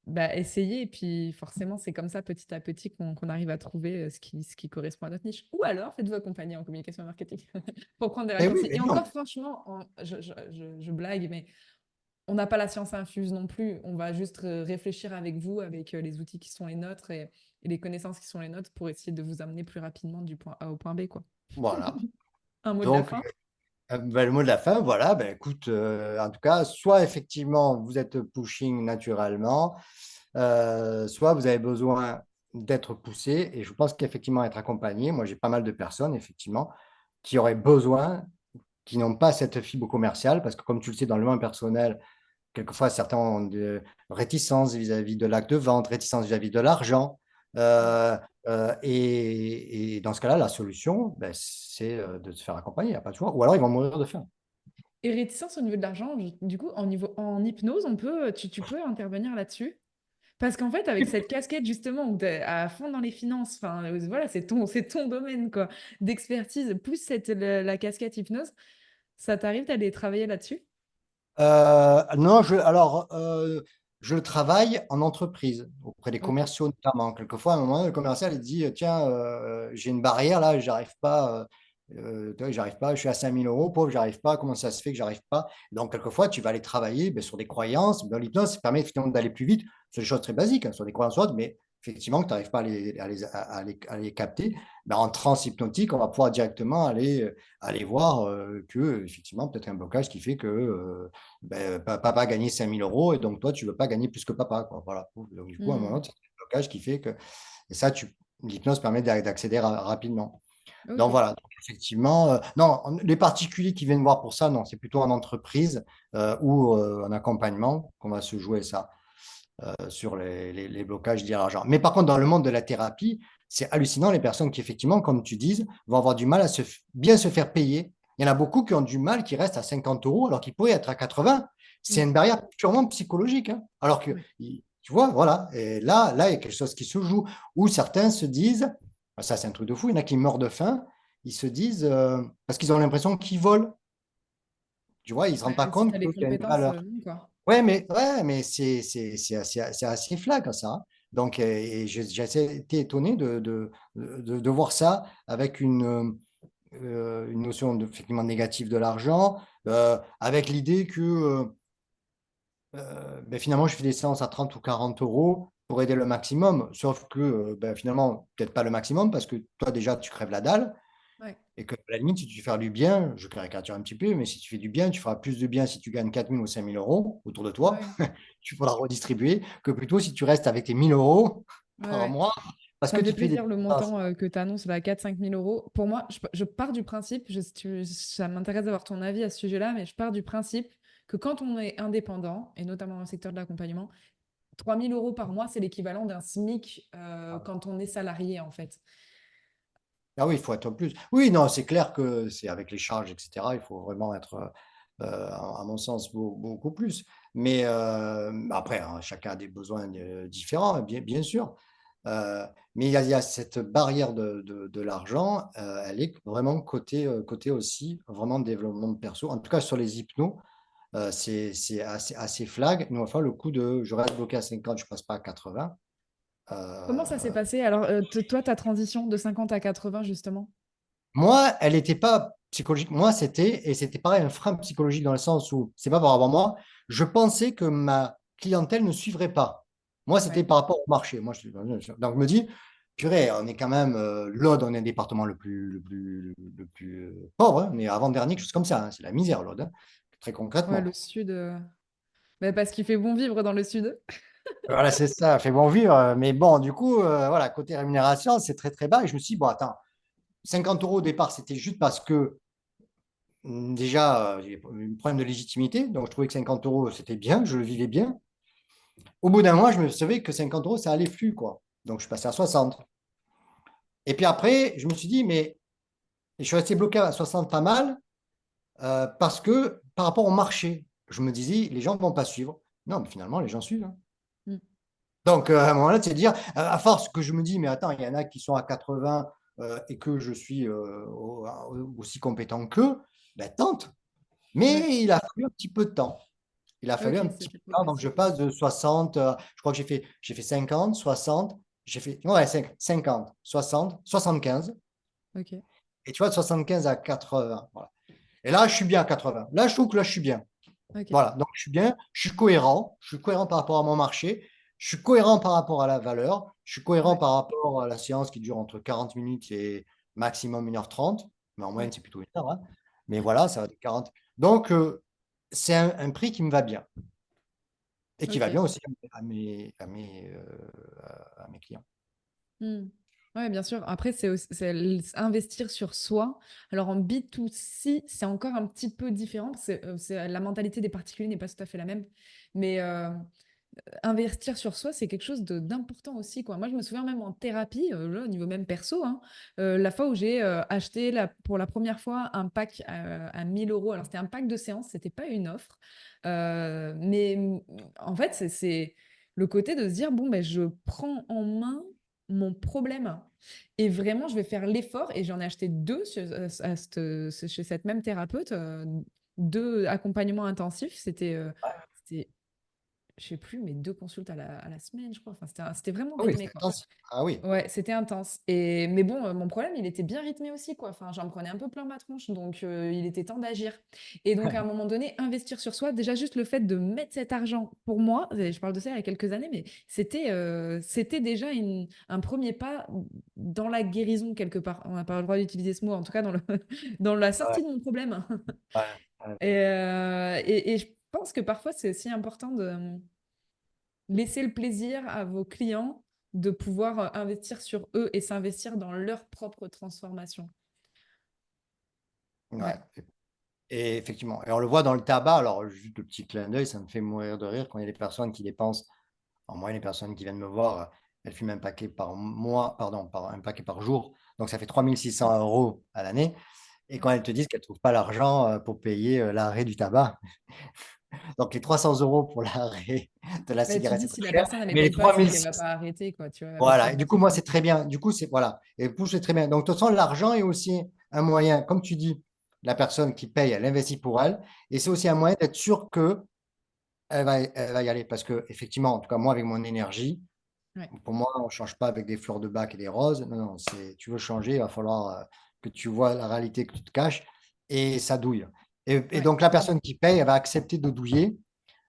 bah, essayer. Et puis, forcément, c'est comme ça, petit à petit, qu'on arrive à trouver ce qui correspond à notre niche. Ou alors, faites-vous accompagner en communication et marketing pour prendre des Eh oui, raccourcis. mais Et non. encore, franchement, je blague, mais on n'a pas la science infuse non plus. On va juste réfléchir avec vous, avec les outils qui sont les nôtres et les connaissances qui sont les nôtres pour essayer de vous amener plus rapidement du point A au point B, quoi. Voilà. Un mot de la Donc, fin? le mot de la fin, voilà, ben, écoute, en tout cas, soit effectivement vous êtes pushing naturellement, soit vous avez besoin d'être poussé. Et je pense qu'effectivement, être accompagné, moi j'ai pas mal de personnes, effectivement, qui auraient besoin, qui n'ont pas cette fibre commerciale, parce que comme tu le sais, dans le monde personnel, quelquefois certains ont des réticences vis-à-vis de l'acte de vente, réticences vis-à-vis de l'argent. Ouais. Euh, et dans ce cas-là, la solution, ben, c'est de se faire accompagner, il n'y a pas de choix. Ou alors ils vont mourir de faim. Et réticence au niveau de l'argent, du coup, en hypnose, tu peux intervenir là-dessus? Parce qu'en fait, avec cette casquette, justement, où tu es à fond dans les finances, enfin, voilà, c'est ton domaine, quoi, d'expertise, plus la casquette hypnose, ça t'arrive d'aller travailler là-dessus? Non, je le travaille en entreprise, auprès des Ok. commerciaux notamment. Quelquefois, à un moment, le commercial il dit, tiens, j'ai une barrière là, j'arrive pas, je suis à 5 000 euros, pauvre, j'arrive pas, comment ça se fait que j'arrive pas? Donc, quelquefois, tu vas aller travailler ben, sur des croyances. Dans l'hypnose, ça permet finalement d'aller plus vite sur des choses très basiques, hein, sur des croyances autres, mais effectivement, que tu n'arrives pas à les capter. Ben, en transe hypnotique, on va pouvoir directement aller voir que, effectivement, peut-être un blocage qui fait que ben, papa a gagné 5 000 euros et donc toi, tu ne veux pas gagner plus que papa, quoi. Voilà. Donc, du coup, à un moment, Hmm. c'est un blocage qui fait que. Et ça, l'hypnose permet d'accéder rapidement. Donc, Ok. voilà. Donc, effectivement, non, les particuliers qui viennent voir pour ça, non, c'est plutôt en entreprise ou en accompagnement qu'on va se jouer ça sur les blocages liés à l'argent. Mais par contre, dans le monde de la thérapie, c'est hallucinant les personnes qui, effectivement, comme tu dises, vont avoir du mal à bien se faire payer. Il y en a beaucoup qui ont du mal, qui restent à 50 euros alors qu'ils pourraient être à 80. C'est Hmm. une barrière purement psychologique, hein. Alors que, Ouais. tu vois, voilà. Et là, il y a quelque chose qui se joue où certains se disent, ça c'est un truc de fou, il y en a qui meurent de faim, ils se disent, parce qu'ils ont l'impression qu'ils volent. Tu vois, ils ne se rendent pas Si tu compte as les qu'il y a une compétences, valeur. non, quoi. Ouais, mais c'est assez flagrant, ça, hein. Donc, et j'ai assez été étonné de voir ça avec une notion effectivement négative de l'argent, avec l'idée que ben, finalement, je fais des séances à 30 ou 40 euros pour aider le maximum. Sauf que ben, finalement, peut-être pas le maximum parce que toi, déjà, tu crèves la dalle. Ouais. Et que, à la limite, si tu fais du bien, je caricature un petit peu, mais si tu fais du bien, tu feras plus de bien si tu gagnes 4 000 ou 5 000 euros autour de toi. Ouais. Tu pourras redistribuer que plutôt si tu restes avec tes 1 000 euros Ouais, par ouais. mois parce Ça que me fait tu te fais des plaisir le dépenses. montant que tu annonces, là, 4 5 000 euros. Pour moi, je pars du principe, ça m'intéresse d'avoir ton avis à ce sujet-là, mais je pars du principe que quand on est indépendant, et notamment dans le secteur de l'accompagnement, 3 000 euros par mois, c'est l'équivalent d'un SMIC quand on est salarié, en fait. Ah oui, il faut être plus. Oui, non, c'est clair que c'est avec les charges, etc. Il faut vraiment être, à mon sens, beaucoup plus. Mais après, hein, chacun a des besoins différents, bien sûr. Mais il y a cette barrière de l'argent, elle est vraiment côté aussi, vraiment développement de perso. En tout cas, sur les hypnos, c'est assez flag. Mais enfin, le coup de je reste bloqué à 50, je ne passe pas à 80. Comment ça s'est euh, passé? Alors, toi, ta transition de 50 à 80, justement? Moi, elle n'était pas psychologique. Moi, c'était pareil, un frein psychologique dans le sens où, c'est pas par rapport à moi, je pensais que ma clientèle ne suivre pas. Moi, c'était Ouais. par rapport au marché. Donc, je me dis, purée, on est quand même, l'Aude, on est un département le plus pauvre, hein. On est avant-dernier, quelque chose comme ça, hein. C'est la misère, l'Aude, hein, très Ouais, concrètement. le sud. Bah, parce qu'il fait bon vivre dans le sud. Voilà, c'est ça, fait bon vivre. Mais bon, du coup, voilà, côté rémunération, c'est très, très bas. Et je me suis dit, bon, attends, 50 euros au départ, c'était juste parce que déjà, j'ai un problème de légitimité, donc je trouvais que 50 euros, c'était bien, je le vivais bien. Au bout d'un mois, je me savais que 50 euros, ça allait plus, quoi. Donc, je suis passé à 60. Et puis après, je me suis dit, mais je suis resté bloqué à 60 pas mal, parce que par rapport au marché. je me disais, les gens ne vont pas suivre. Non, mais finalement, les gens suivent, hein. Mm. Donc, à un moment-là, c'est dire, à force que je me dis, mais attends, il y en a qui sont à 80 et que je suis aussi compétent qu'eux, ben, tente. Ouais. Mais il a fallu un petit peu de temps. Il a fallu Ok, un petit peu c'était de temps. Donc, je progressif. passe de 60, je crois que j'ai fait 50, 60, j'ai fait, ouais, 50, 60, 75. Ok. Et tu vois, de 75 à 80. Voilà. Et là, je suis bien à 80. Là, je trouve que là, je suis bien. Ok. Voilà, donc je suis bien, je suis cohérent par rapport à mon marché, je suis cohérent par rapport à la valeur, je suis cohérent Ouais. par rapport à la séance qui dure entre 40 minutes et maximum 1h30, mais en moyenne Ouais. c'est plutôt 1 heure, hein. Mais voilà, ça va de 40. Donc c'est un prix qui me va bien et qui va Ok. bien aussi à mes clients. Hmm. Ouais, bien sûr. Après, investir sur soi. Alors, en B2C, c'est encore un petit peu différent. La mentalité des particuliers n'est pas tout à fait la même. Mais investir sur soi, c'est quelque chose d'important aussi, quoi. Moi, je me souviens même en thérapie, là, au niveau même perso, hein, la fois où j'ai acheté pour la première fois un pack à 1 000 euros. Alors, c'était un pack de séances, c'était pas une offre. Mais en fait, c'est le côté de se dire, bon, ben, je prends en main mon problème. Et vraiment, je vais faire l'effort. Et j'en ai acheté deux chez cette même thérapeute, deux accompagnements intensifs. C'était je sais plus, mais 2 consultes à la semaine, je crois. Enfin, c'était vraiment Ah oui, rythmé, c'est quoi. intense. Ah oui. Ouais, c'était intense. Mais bon, mon problème, il était bien rythmé aussi, quoi. Enfin, j'en prenais un peu plein ma tronche, donc il était temps d'agir. Et donc, à un moment donné, investir sur soi, déjà juste le fait de mettre cet argent pour moi, et je parle de ça il y a quelques années, mais c'était déjà un premier pas dans la guérison quelque part. On n'a pas le droit d'utiliser ce mot, en tout cas dans la Ouais, sortie de mon problème. ouais, ouais. Et je pense que parfois, c'est aussi important de laissez le plaisir à vos clients de pouvoir investir sur eux et s'investir dans leur propre transformation. Ouais. Ouais. Et effectivement, et on le voit dans le tabac, alors juste le petit clin d'œil, ça me fait mourir de rire quand il y a des personnes qui dépensent. En moyenne, les personnes qui viennent me voir, elles fument un paquet par mois, pardon, un paquet par jour. Donc, ça fait 3 600 € à l'année. Et Ouais. quand elles te disent qu'elles ne trouvent pas l'argent pour payer l'arrêt du tabac, donc les 300 € pour l'arrêt de la Mais tu cigarette, dis, c'est si très la cher. personne ne les Mais les paye pas, c'est qu'elle ne va 3600, pas arrêter, quoi, tu vois, elle va pas voilà. Et payer. du coup, moi, c'est très bien. Du coup, c'est voilà. Et du coup, c'est très bien. Donc, de toute façon, l'argent est aussi un moyen, comme tu dis, la personne qui paye, elle investit pour elle. Et c'est aussi un moyen d'être sûr que elle va y aller. Parce que, effectivement, en tout cas, moi, avec mon énergie, Ouais, pour moi, on ne change pas avec des fleurs de bac et des roses. Non, non, tu veux changer, il va falloir que tu vois la réalité que tu te caches et ça douille. Et ouais, donc, la personne qui paye, elle va accepter de douiller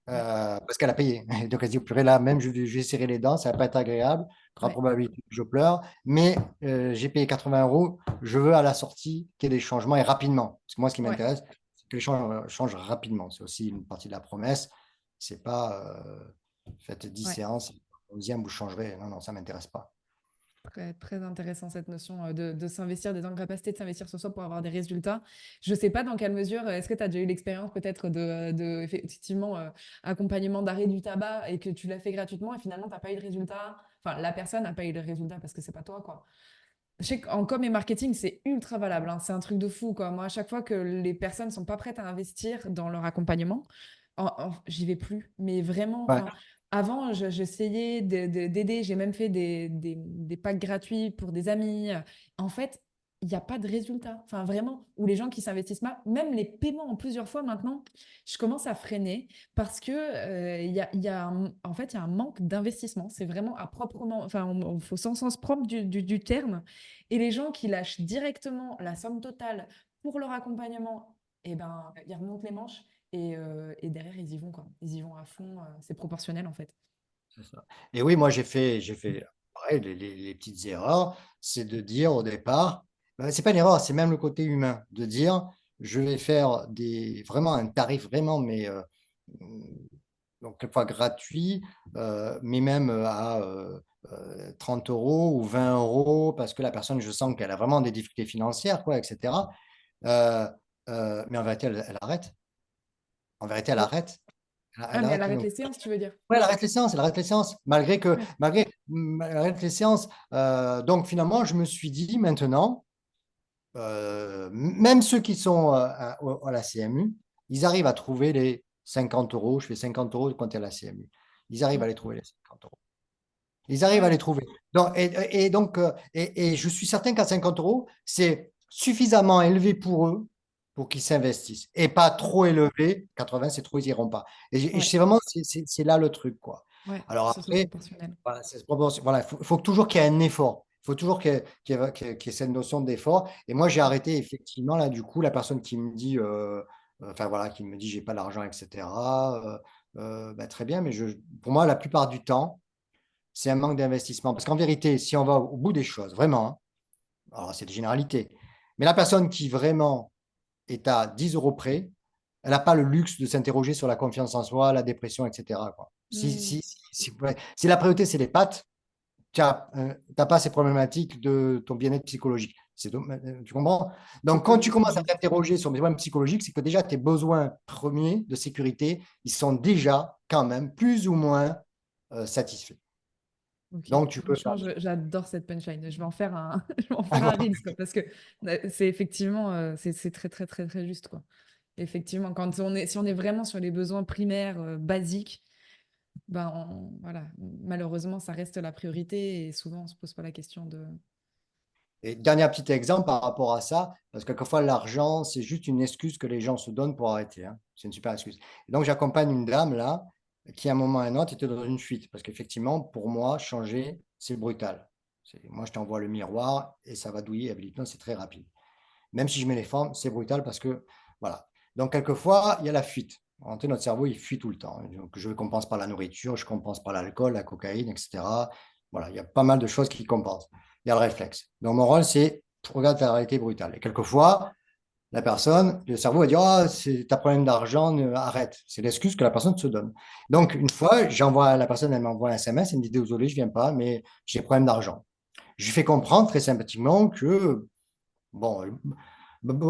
ouais, parce qu'elle a payé. Donc, elle se dit, purée, là, même je vais serrer les dents, ça ne va pas être agréable. Grande ouais, probabilité que je pleure, mais j'ai payé 80 €. Je veux à la sortie qu'il y ait des changements et rapidement. Parce que moi, ce qui ouais, m'intéresse, c'est que les changements changent rapidement. C'est aussi une partie de la promesse. C'est pas faites 10 ouais. séances, 11e, vous changerez. Non, non, ça ne m'intéresse pas. Très, très intéressant cette notion de s'investir, d'être en capacité de s'investir sur soi pour avoir des résultats. Je ne sais pas dans quelle mesure, est-ce que tu as déjà eu l'expérience peut-être effectivement, accompagnement d'arrêt du tabac et que tu l'as fait gratuitement et finalement, tu n'as pas eu de résultat. Enfin, la personne n'a pas eu de résultat parce que c'est pas toi, quoi. Je sais qu'en com et marketing, c'est ultra valable, hein. C'est un truc de fou, quoi. Moi, à chaque fois que les personnes sont pas prêtes à investir dans leur accompagnement, j'y vais plus. Mais vraiment, Ouais, enfin, avant, j'essayais d'aider. J'ai même fait des packs gratuits pour des amis. En fait, il n'y a pas de résultat. Enfin, vraiment, ou les gens qui s'investissent mal, même les paiements en plusieurs fois maintenant, je commence à freiner parce que en fait, il y a un manque d'investissement. C'est vraiment à proprement, enfin, il faut sans sens propre du terme. Et les gens qui lâchent directement la somme totale pour leur accompagnement, eh ben, ils remontent les manches et derrière, ils y vont, quoi. Ils y vont à fond. C'est proportionnel, en fait. c'est ça. Et oui, moi, j'ai fait pareil, les petites erreurs, c'est de dire au départ, ben, c'est pas une erreur, c'est même le côté humain, de dire, je vais faire vraiment un tarif vraiment, mais donc quelquefois gratuit, mais même à 30 € ou 20 € parce que la personne, je sens qu'elle a vraiment des difficultés financières, quoi, etc. Euh, mais en vérité, elle arrête. En vérité, elle Ouais. arrête. Ah, Elle mais elle arrête. arrête les séances, tu veux dire? Ouais, elle arrête les séances, elle arrête les séances, malgré que, Ouais. elle arrête les séances. Donc finalement, je me suis dit maintenant, même ceux qui sont à la CMU, ils arrivent à trouver les 50 euros, je fais 50 euros de compter à la CMU. Ils arrivent à Mm. les trouver, les 50 euros. Ils arrivent à Ouais, les trouver. Donc, et je suis certain qu'à 50 euros, c'est suffisamment élevé pour eux pour qu'ils s'investissent. Et pas trop élevé. 80, c'est trop, ils n'iront pas. Et ouais, c'est vraiment, c'est là le truc, quoi. ouais, Alors que ce soit après, proportionnel. voilà, voilà, faut toujours qu'il y ait un effort. Il faut toujours qu'il y ait cette notion d'effort. Et moi, j'ai arrêté effectivement, là, du coup, la personne qui me dit, enfin voilà, qui me dit, j'ai pas l'argent, etc. Bah, très bien, mais pour moi, la plupart du temps, c'est un manque d'investissement. Parce qu'en vérité, si on va au bout des choses, vraiment, hein, alors c'est des généralités, mais la personne qui vraiment est à 10 euros près, elle n'a pas le luxe de s'interroger sur la confiance en soi, la dépression, etc., quoi. Mm. Ouais. Si la priorité, c'est les pattes, tu n'as pas ces problématiques de ton bien-être psychologique. Tu comprends? Donc, quand tu commences à Psychologique. t'interroger sur les problèmes psychologiques, c'est que déjà tes besoins premiers de sécurité, ils sont déjà quand même plus ou moins satisfaits. Ok, Donc, tu peux faire. franchement, j'adore cette punchline. Je vais en faire un, je vais en faire un Reels, quoi, parce que c'est effectivement, c'est très, très, très, très juste, quoi. Effectivement, si on est vraiment sur les besoins primaires, basiques, ben, voilà, malheureusement, ça reste la priorité et souvent, on se pose pas la question de. Et dernier petit exemple par rapport à ça, parce que quelquefois l'argent, c'est juste une excuse que les gens se donnent pour arrêter, hein. C'est une super excuse. Et donc j'accompagne une dame là, qui à un moment ou à un autre était dans une fuite, parce qu'effectivement, pour moi, changer, c'est brutal. Moi, je t'envoie le miroir et ça va douiller avec l'hypnose, c'est très rapide. Même si je mets les formes, c'est brutal parce que, voilà. Donc quelquefois, il y a la fuite. En fait, notre cerveau, il fuit tout le temps. Donc, je compense par la nourriture, je compense par l'alcool, la cocaïne, etc. Voilà, il y a pas mal de choses qui compensent. Il y a le réflexe. Donc, mon rôle, c'est regarde la réalité brutale. Et quelquefois, la personne, le cerveau va dire, oh, c'est un problème d'argent, arrête. C'est l'excuse que la personne se donne. Donc, une fois, j'envoie la personne, elle m'envoie un SMS, elle me dit, désolé, je viens pas, mais j'ai problème d'argent. Je lui fais comprendre très sympathiquement que, bon,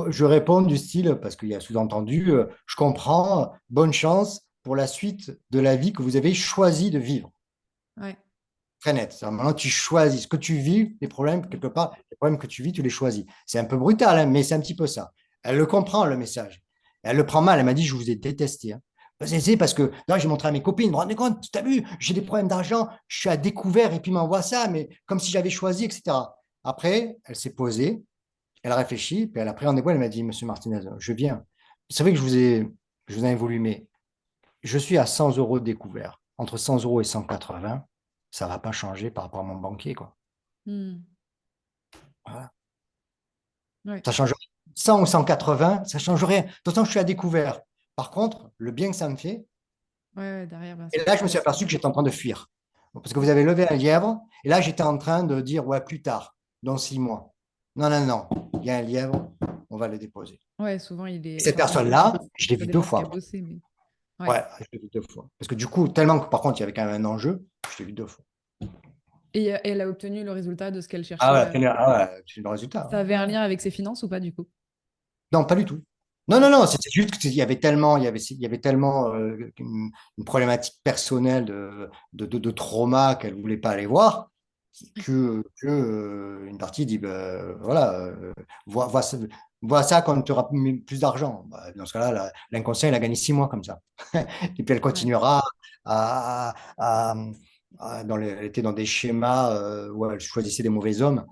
je réponds du style, parce qu'il y a sous-entendu, je comprends, bonne chance pour la suite de la vie que vous avez choisi de vivre. Ouais. Très net. Maintenant, tu choisis ce que tu vis, les problèmes, quelque part, les problèmes que tu vis, tu les choisis. C'est un peu brutal, hein, mais c'est un petit peu ça. Elle le comprend, le message. Elle le prend mal. Elle m'a dit, je vous ai détesté, hein. C'est parce que là, j'ai montré à mes copines, vous vous rendez compte, tu as vu, j'ai des problèmes d'argent, je suis à découvert et puis il m'envoie ça, mais comme si j'avais choisi, etc. Après, elle s'est posée, elle a réfléchi, puis elle a pris rendez-vous, elle m'a dit, Monsieur Martinez, je viens. Vous savez que je vous ai évolué, mais je suis à 100 euros de découvert. Entre 100 euros et 180, ça ne va pas changer par rapport à mon banquier, quoi. Hmm. Voilà. Ouais. Ça change rien. 100 ou 180, ça ne change rien. De toute façon, je suis à découvert. Par contre, le bien que ça me fait, Ouais, ouais, derrière, bien et sûr. là, je me suis aperçu que j'étais en train de fuir. Parce que vous avez levé un lièvre, et là, j'étais en train de dire, ouais, plus tard, dans 6 mois. Non, non, non, il y a un lièvre, on va le déposer. Ouais, souvent, Et cette enfin, personne-là, je l'ai ça vue deux dépend ce qu'il fois a après. bossé, mais. Ouais. Ouais, je l'ai vue deux fois. Parce que du coup, tellement que par contre, il y avait quand même un enjeu, je l'ai vue deux fois. Et elle a obtenu le résultat de ce qu'elle Ah cherchait. ouais, c'est le résultat. Ça avait un lien avec ses finances ou pas, du coup? Non, pas du tout. Non, non, Ok. non, c'était juste qu'il y avait tellement, il y avait tellement une problématique personnelle de trauma qu'elle ne voulait pas aller voir, que une partie dit, ben, voilà, vois ça quand tu auras plus d'argent. Bah, dans ce cas-là, l'inconscient, il a gagné 6 mois comme ça. Et puis elle Ouais. continuera elle était dans des schémas où elle choisissait des mauvais hommes.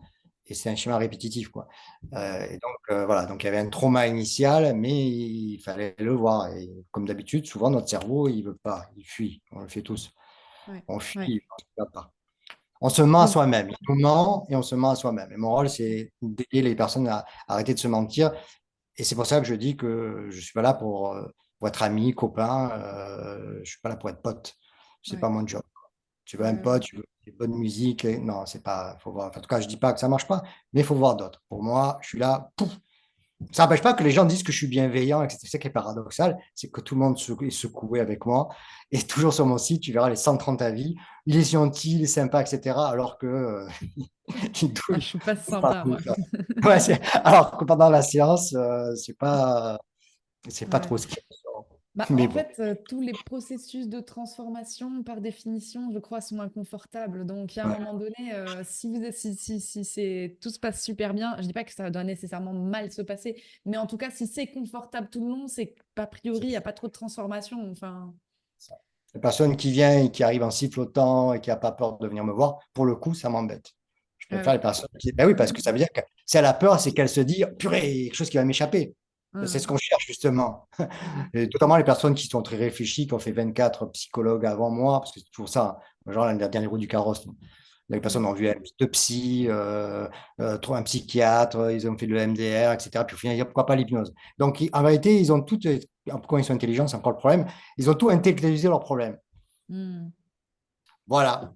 Et c'est un schéma répétitif, quoi. Et donc, voilà, donc il y avait un trauma initial, mais il fallait le voir. Et comme d'habitude, souvent, notre cerveau, il veut pas, il fuit. On le fait tous. Ouais. On Ouais. fuit, on se bat pas. On se ment à Donc, soi-même. Il nous ment et on se ment à soi-même. Et mon rôle, c'est d'aider les personnes à arrêter de se mentir. Et c'est pour ça que je dis que je suis pas là pour être ami, copain. Je suis pas là pour être pote. C'est ouais. pas mon job. Tu veux un Ouais. pote, tu veux une bonne musique. Non, c'est pas. Faut voir. En tout cas, je dis pas que ça marche pas, mais il faut voir d'autres. Pour moi, je suis là. Pouf. Ça n'empêche pas que les gens disent que je suis bienveillant, et c'est ça qui est paradoxal, c'est que tout le monde est secoué avec moi. Et toujours sur mon site, tu verras les 130 avis. Il est gentil, il est sympa, etc. Alors que il Ah, douille je suis pas sympa, partout. moi. Ouais, alors que pendant la séance, c'est pas Ouais. trop ce qu'il y a. Bah, Mais en bon, fait, tous les processus de transformation, par définition, je crois, sont inconfortables. Donc, il y a un ouais, moment donné, si vous êtes, si c'est, tout se passe super bien, je dis pas que ça doit nécessairement mal se passer, mais en tout cas, si c'est confortable tout le long, c'est qu'a priori, c'est il n'y a pas trop de transformation. Enfin, ça. La personne qui vient et qui arrive en sifflotant et qui n'a pas peur de venir me voir, pour le coup, ça m'embête. Je ah préfère oui. les personnes qui. Ben oui, parce que ça veut dire que si elle a peur, c'est qu'elle se dit, purée, il y a quelque chose qui va m'échapper. C'est ce Hum, qu'on cherche justement. hum, Et notamment les personnes qui sont très réfléchies, qui ont fait 24 psychologues avant moi, parce que c'est toujours ça, hein. Genre la dernière roue du carrosse. Les personnes hum, ont vu deux psy, un psychiatre, ils ont fait de l'EMDR, etc. Puis au final, pourquoi pas l'hypnose? Donc en vérité, ils ont tout, quand ils sont intelligents, c'est encore le problème, ils ont tout intellectualisé leurs problèmes. hum. Voilà.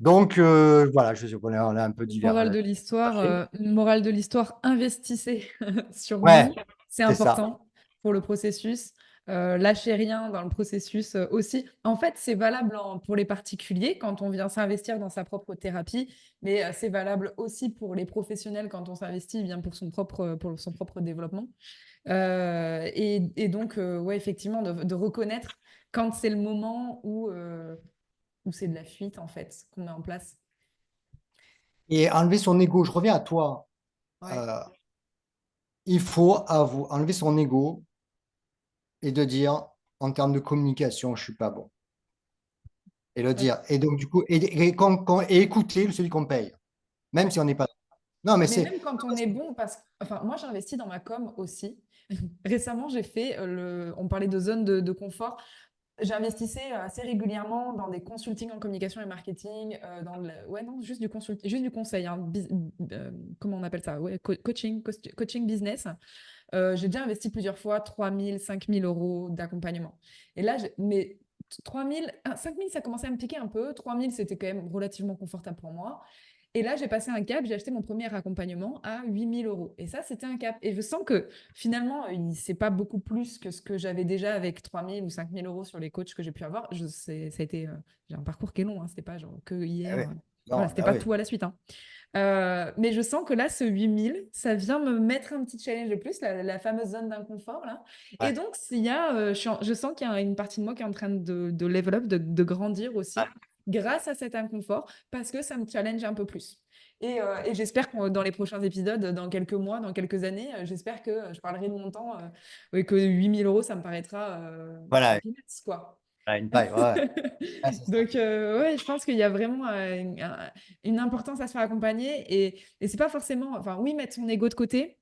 Donc voilà, je sais qu'on est, on est un peu Morale de l'histoire, divergé. morale de l'histoire, investissez sur Ouais, vous, c'est c'est ça. important pour le processus. Lâchez rien dans le processus aussi. En fait, c'est valable pour les particuliers quand on vient s'investir dans sa propre thérapie, mais c'est valable aussi pour les professionnels quand on s'investit bien pour son propre développement. Et donc, ouais, effectivement, de reconnaître quand c'est le moment où c'est de la fuite, en fait, qu'on met en place. Et enlever son ego, je reviens à toi. Ouais. Euh, il faut enlever son ego et de dire, en termes de communication, je suis pas bon. Et le Ouais. dire. Et donc, du coup, et écouter celui qu'on paye, même si on n'est pas. Non, mais Mais c'est. même quand on est bon, parce que, enfin, moi j'ai investi dans ma com aussi. Récemment, j'ai fait on parlait de zone de confort. J'investissais assez régulièrement dans des consultings en communication et marketing, ouais, non, juste du conseil, hein, comment on appelle ça? Ouais, coaching business. J'ai déjà investi plusieurs fois 3 000, 5 000 euros d'accompagnement. Et là, mais 5 000, ça commençait à me piquer un peu. 3 000, c'était quand même relativement confortable pour moi. Et là, j'ai passé un cap, j'ai acheté mon premier accompagnement à 8 000 euros. Et ça, c'était un cap. Et je sens que finalement, c'est pas beaucoup plus que ce que j'avais déjà avec 3 000 ou 5 000 euros sur les coachs que j'ai pu avoir. Ça a été, j'ai un parcours qui est long, hein, c'était pas genre que Ah hier. oui. Voilà, Non, c'était bah pas oui. tout à la suite, hein. Mais je sens que là, ce 8 000, ça vient me mettre un petit challenge de plus, la fameuse zone d'inconfort là. Et Ouais, donc, je sens qu'il y a une partie de moi qui est en train de level up, de grandir ouais. aussi, grâce à cet inconfort, parce que ça me challenge un peu plus. Et j'espère que dans les prochains épisodes, dans quelques mois, dans quelques années, j'espère que je parlerai de mon temps, et que 8 000 euros, ça me paraîtra Voilà, peanuts, quoi. voilà, une paille. Ouais, ouais, c'est ça. Donc, ouais, je pense qu'il y a vraiment une importance à se faire accompagner. Et c'est pas forcément, enfin, oui, mettre son ego de côté,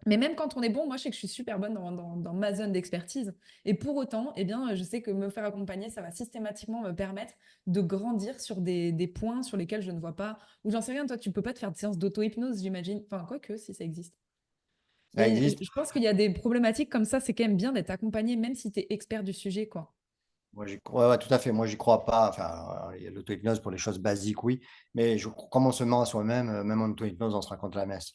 mais même quand on est bon, moi, je sais que je suis super bonne dans ma zone d'expertise. Et pour autant, eh bien, je sais que me faire accompagner, ça va systématiquement me permettre de grandir sur des points sur lesquels je ne vois pas. Ou j'en sais rien, toi, tu peux pas te faire de séance d'auto-hypnose, j'imagine. Enfin, quoi que, si ça existe. Ça existe. Je pense qu'il y a des problématiques comme ça, c'est quand même bien d'être accompagné, même si tu es expert du sujet, quoi. Moi, ouais, ouais, tout à fait. Moi, j'y crois pas. Enfin, il y a l'auto-hypnose pour les choses basiques, oui. Mais comme on se ment à soi-même, même en auto-hypnose, on se raconte la messe.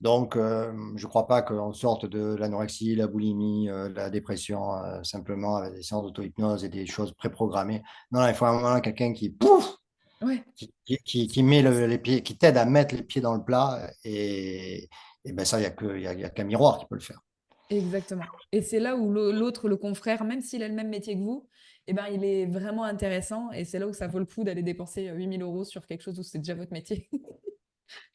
Donc, je ne crois pas qu'on sorte de l'anorexie, la boulimie, la dépression, simplement avec des séances d'auto-hypnose et des choses préprogrammées. Non, il faut un moment quelqu'un qui, pouf, Ouais. qui met les pieds, qui t'aide à mettre les pieds dans le plat. Et ben ça, il y a qu'un miroir qui peut le faire. Exactement. Et c'est là où l'autre, le confrère, même s'il a le même métier que vous, eh ben, il est vraiment intéressant. Et c'est là où ça vaut le coup d'aller dépenser 8 000 euros sur quelque chose où c'est déjà votre métier.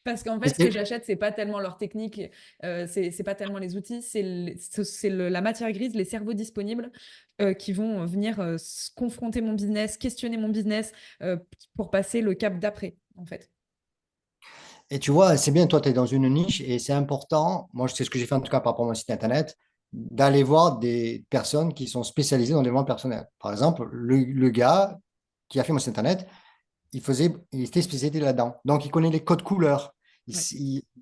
Parce qu'en Et fait, ce que c'est- j'achète, c'est pas tellement leur technique, c'est pas tellement les outils, la matière grise, les cerveaux disponibles qui vont venir confronter mon business, questionner mon business euh, pour passer le cap d'après, en fait. Et tu vois, c'est bien, toi, tu es dans une niche et c'est important. Moi, c'est ce que j'ai fait en tout cas par rapport à mon site internet, d'aller voir des personnes qui sont spécialisées dans le développement personnel. Par exemple, le gars qui a fait mon site internet, il était spécialisé là-dedans. Donc, il connaît les codes couleurs. Ouais,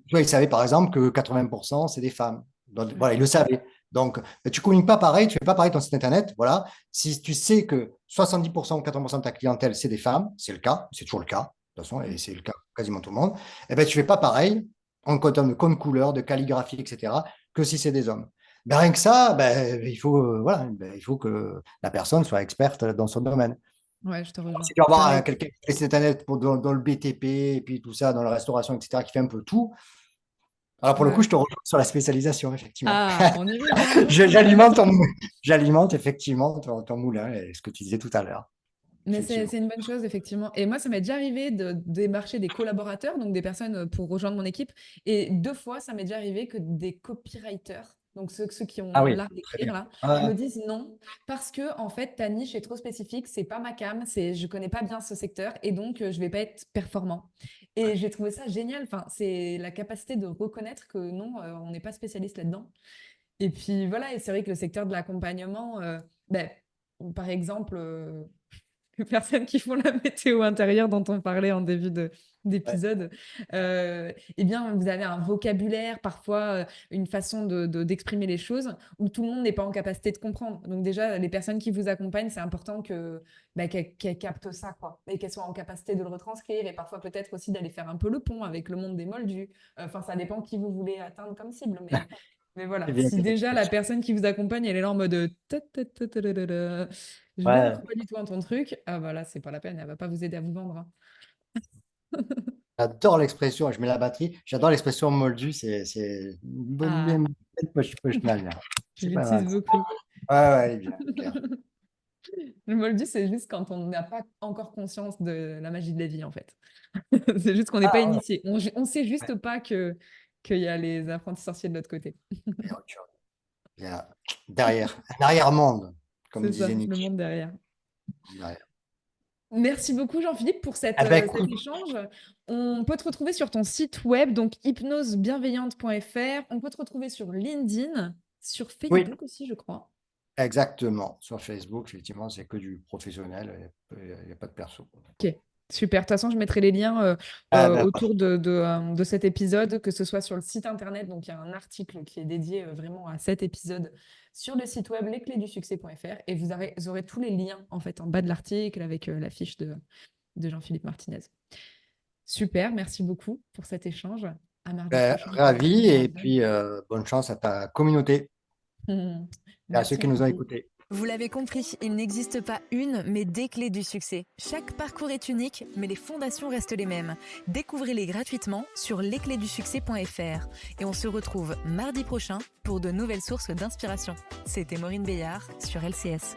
Tu vois, il savait par exemple que 80% c'est des femmes. Donc, ouais, voilà, il le savait. Donc, tu ne communiques pas pareil, tu ne fais pas pareil ton site internet. Voilà. Si tu sais que 70% ou 80% de ta clientèle, c'est des femmes, c'est le cas, c'est toujours le cas, de toute façon, et ouais. c'est le cas pour quasiment tout le monde, eh ben, tu ne fais pas pareil en termes de code couleur, de calligraphie, etc., que si c'est des hommes. Ben, rien que ça, ben, voilà, ben, il faut que la personne soit experte dans son domaine. Ouais, je te rejoins. Si tu vas avoir Pareil. quelqu'un qui fait site internet dans le BTP et puis tout ça, dans la restauration, etc., qui fait un peu tout. Alors pour le coup, Ouais. je te rejoins sur la spécialisation, effectivement. Ah, on y vient. J'alimente ton. j'alimente effectivement ton moulin et ce que tu disais tout à l'heure, Mais c'est effectivement. c'est une bonne chose, effectivement. Et moi, ça m'est déjà arrivé de démarcher des collaborateurs, donc des personnes pour rejoindre mon équipe. Et 2 fois, ça m'est déjà arrivé que des copywriters, donc ceux qui Ah ont oui, l'art très d'écrire, bien. là, Ouais, me disent non, parce que, en fait, ta niche est trop spécifique, c'est pas ma came, je connais pas bien ce secteur, et donc je vais pas être performant. Et j'ai trouvé ça génial. Enfin, c'est la capacité de reconnaître que non, on n'est pas spécialiste là-dedans. Et puis voilà, et c'est vrai que le secteur de l'accompagnement, ben, par exemple, les personnes qui font la météo intérieure dont on parlait en début ouais. d'épisode, eh bien, vous avez un vocabulaire, parfois une façon d'exprimer les choses où tout le monde n'est pas en capacité de comprendre. Donc déjà, les personnes qui vous accompagnent, c'est important qu'elles captent ça, quoi, et qu'elles soient en capacité de le retranscrire et parfois peut-être aussi d'aller faire un peu le pont avec le monde des moldus. Enfin, ça dépend qui vous voulez atteindre comme cible, mais C'est voilà, bien si comme déjà la expression. personne qui vous accompagne, elle est là en mode je Ouais, rentre pas du tout dans ton truc, ah bah là, c'est pas la peine, elle va pas vous aider à vous vendre, hein. j'adore l'expression, je mets la batterie, j'adore l'expression moldu, c'est Ah, une belle punchline, là. je C'est pas mal. l'utilise beaucoup. Ouais, ouais, bien, clair. Le moldu, c'est juste quand on n'a pas encore conscience de la magie de la vie, en fait. C'est juste qu'on n'est pas Ah, ouais, initié. On sait ouais, juste pas qu'il y a les apprentis sorciers de l'autre côté. il y a autre chose. Il y a derrière, un arrière-monde, comme C'est ça, disait le Nietzsche. monde derrière. Derrière. Merci beaucoup, Jean-Philippe, pour Eh ben, cet écoute, échange. On peut te retrouver sur ton site web, donc hypnosebienveillante.fr. On peut te retrouver sur LinkedIn, sur oui, Facebook aussi, je crois. exactement. Sur Facebook, effectivement, c'est que du professionnel, il y a pas de perso. Ok, super. De toute façon, je mettrai les liens Ah, ben, autour de cet épisode, que ce soit sur le site internet. Donc, il y a un article qui est dédié vraiment à cet épisode sur le site web lesclésdusuccès.fr. Et vous aurez tous les liens en fait en bas de l'article avec la fiche de Jean-Philippe Martinez. Super, merci beaucoup pour cet échange. À mardi prochain pour un ravi nouvel et épisode. puis bonne chance à ta communauté et à ceux Merci, qui nous ont Jean-Philippe. écoutés. Vous l'avez compris, il n'existe pas une, mais des clés du succès. Chaque parcours est unique, mais les fondations restent les mêmes. Découvrez-les gratuitement sur lesclésdusuccès.fr. Et on se retrouve mardi prochain pour de nouvelles sources d'inspiration. C'était Maureen Béillard sur LCS.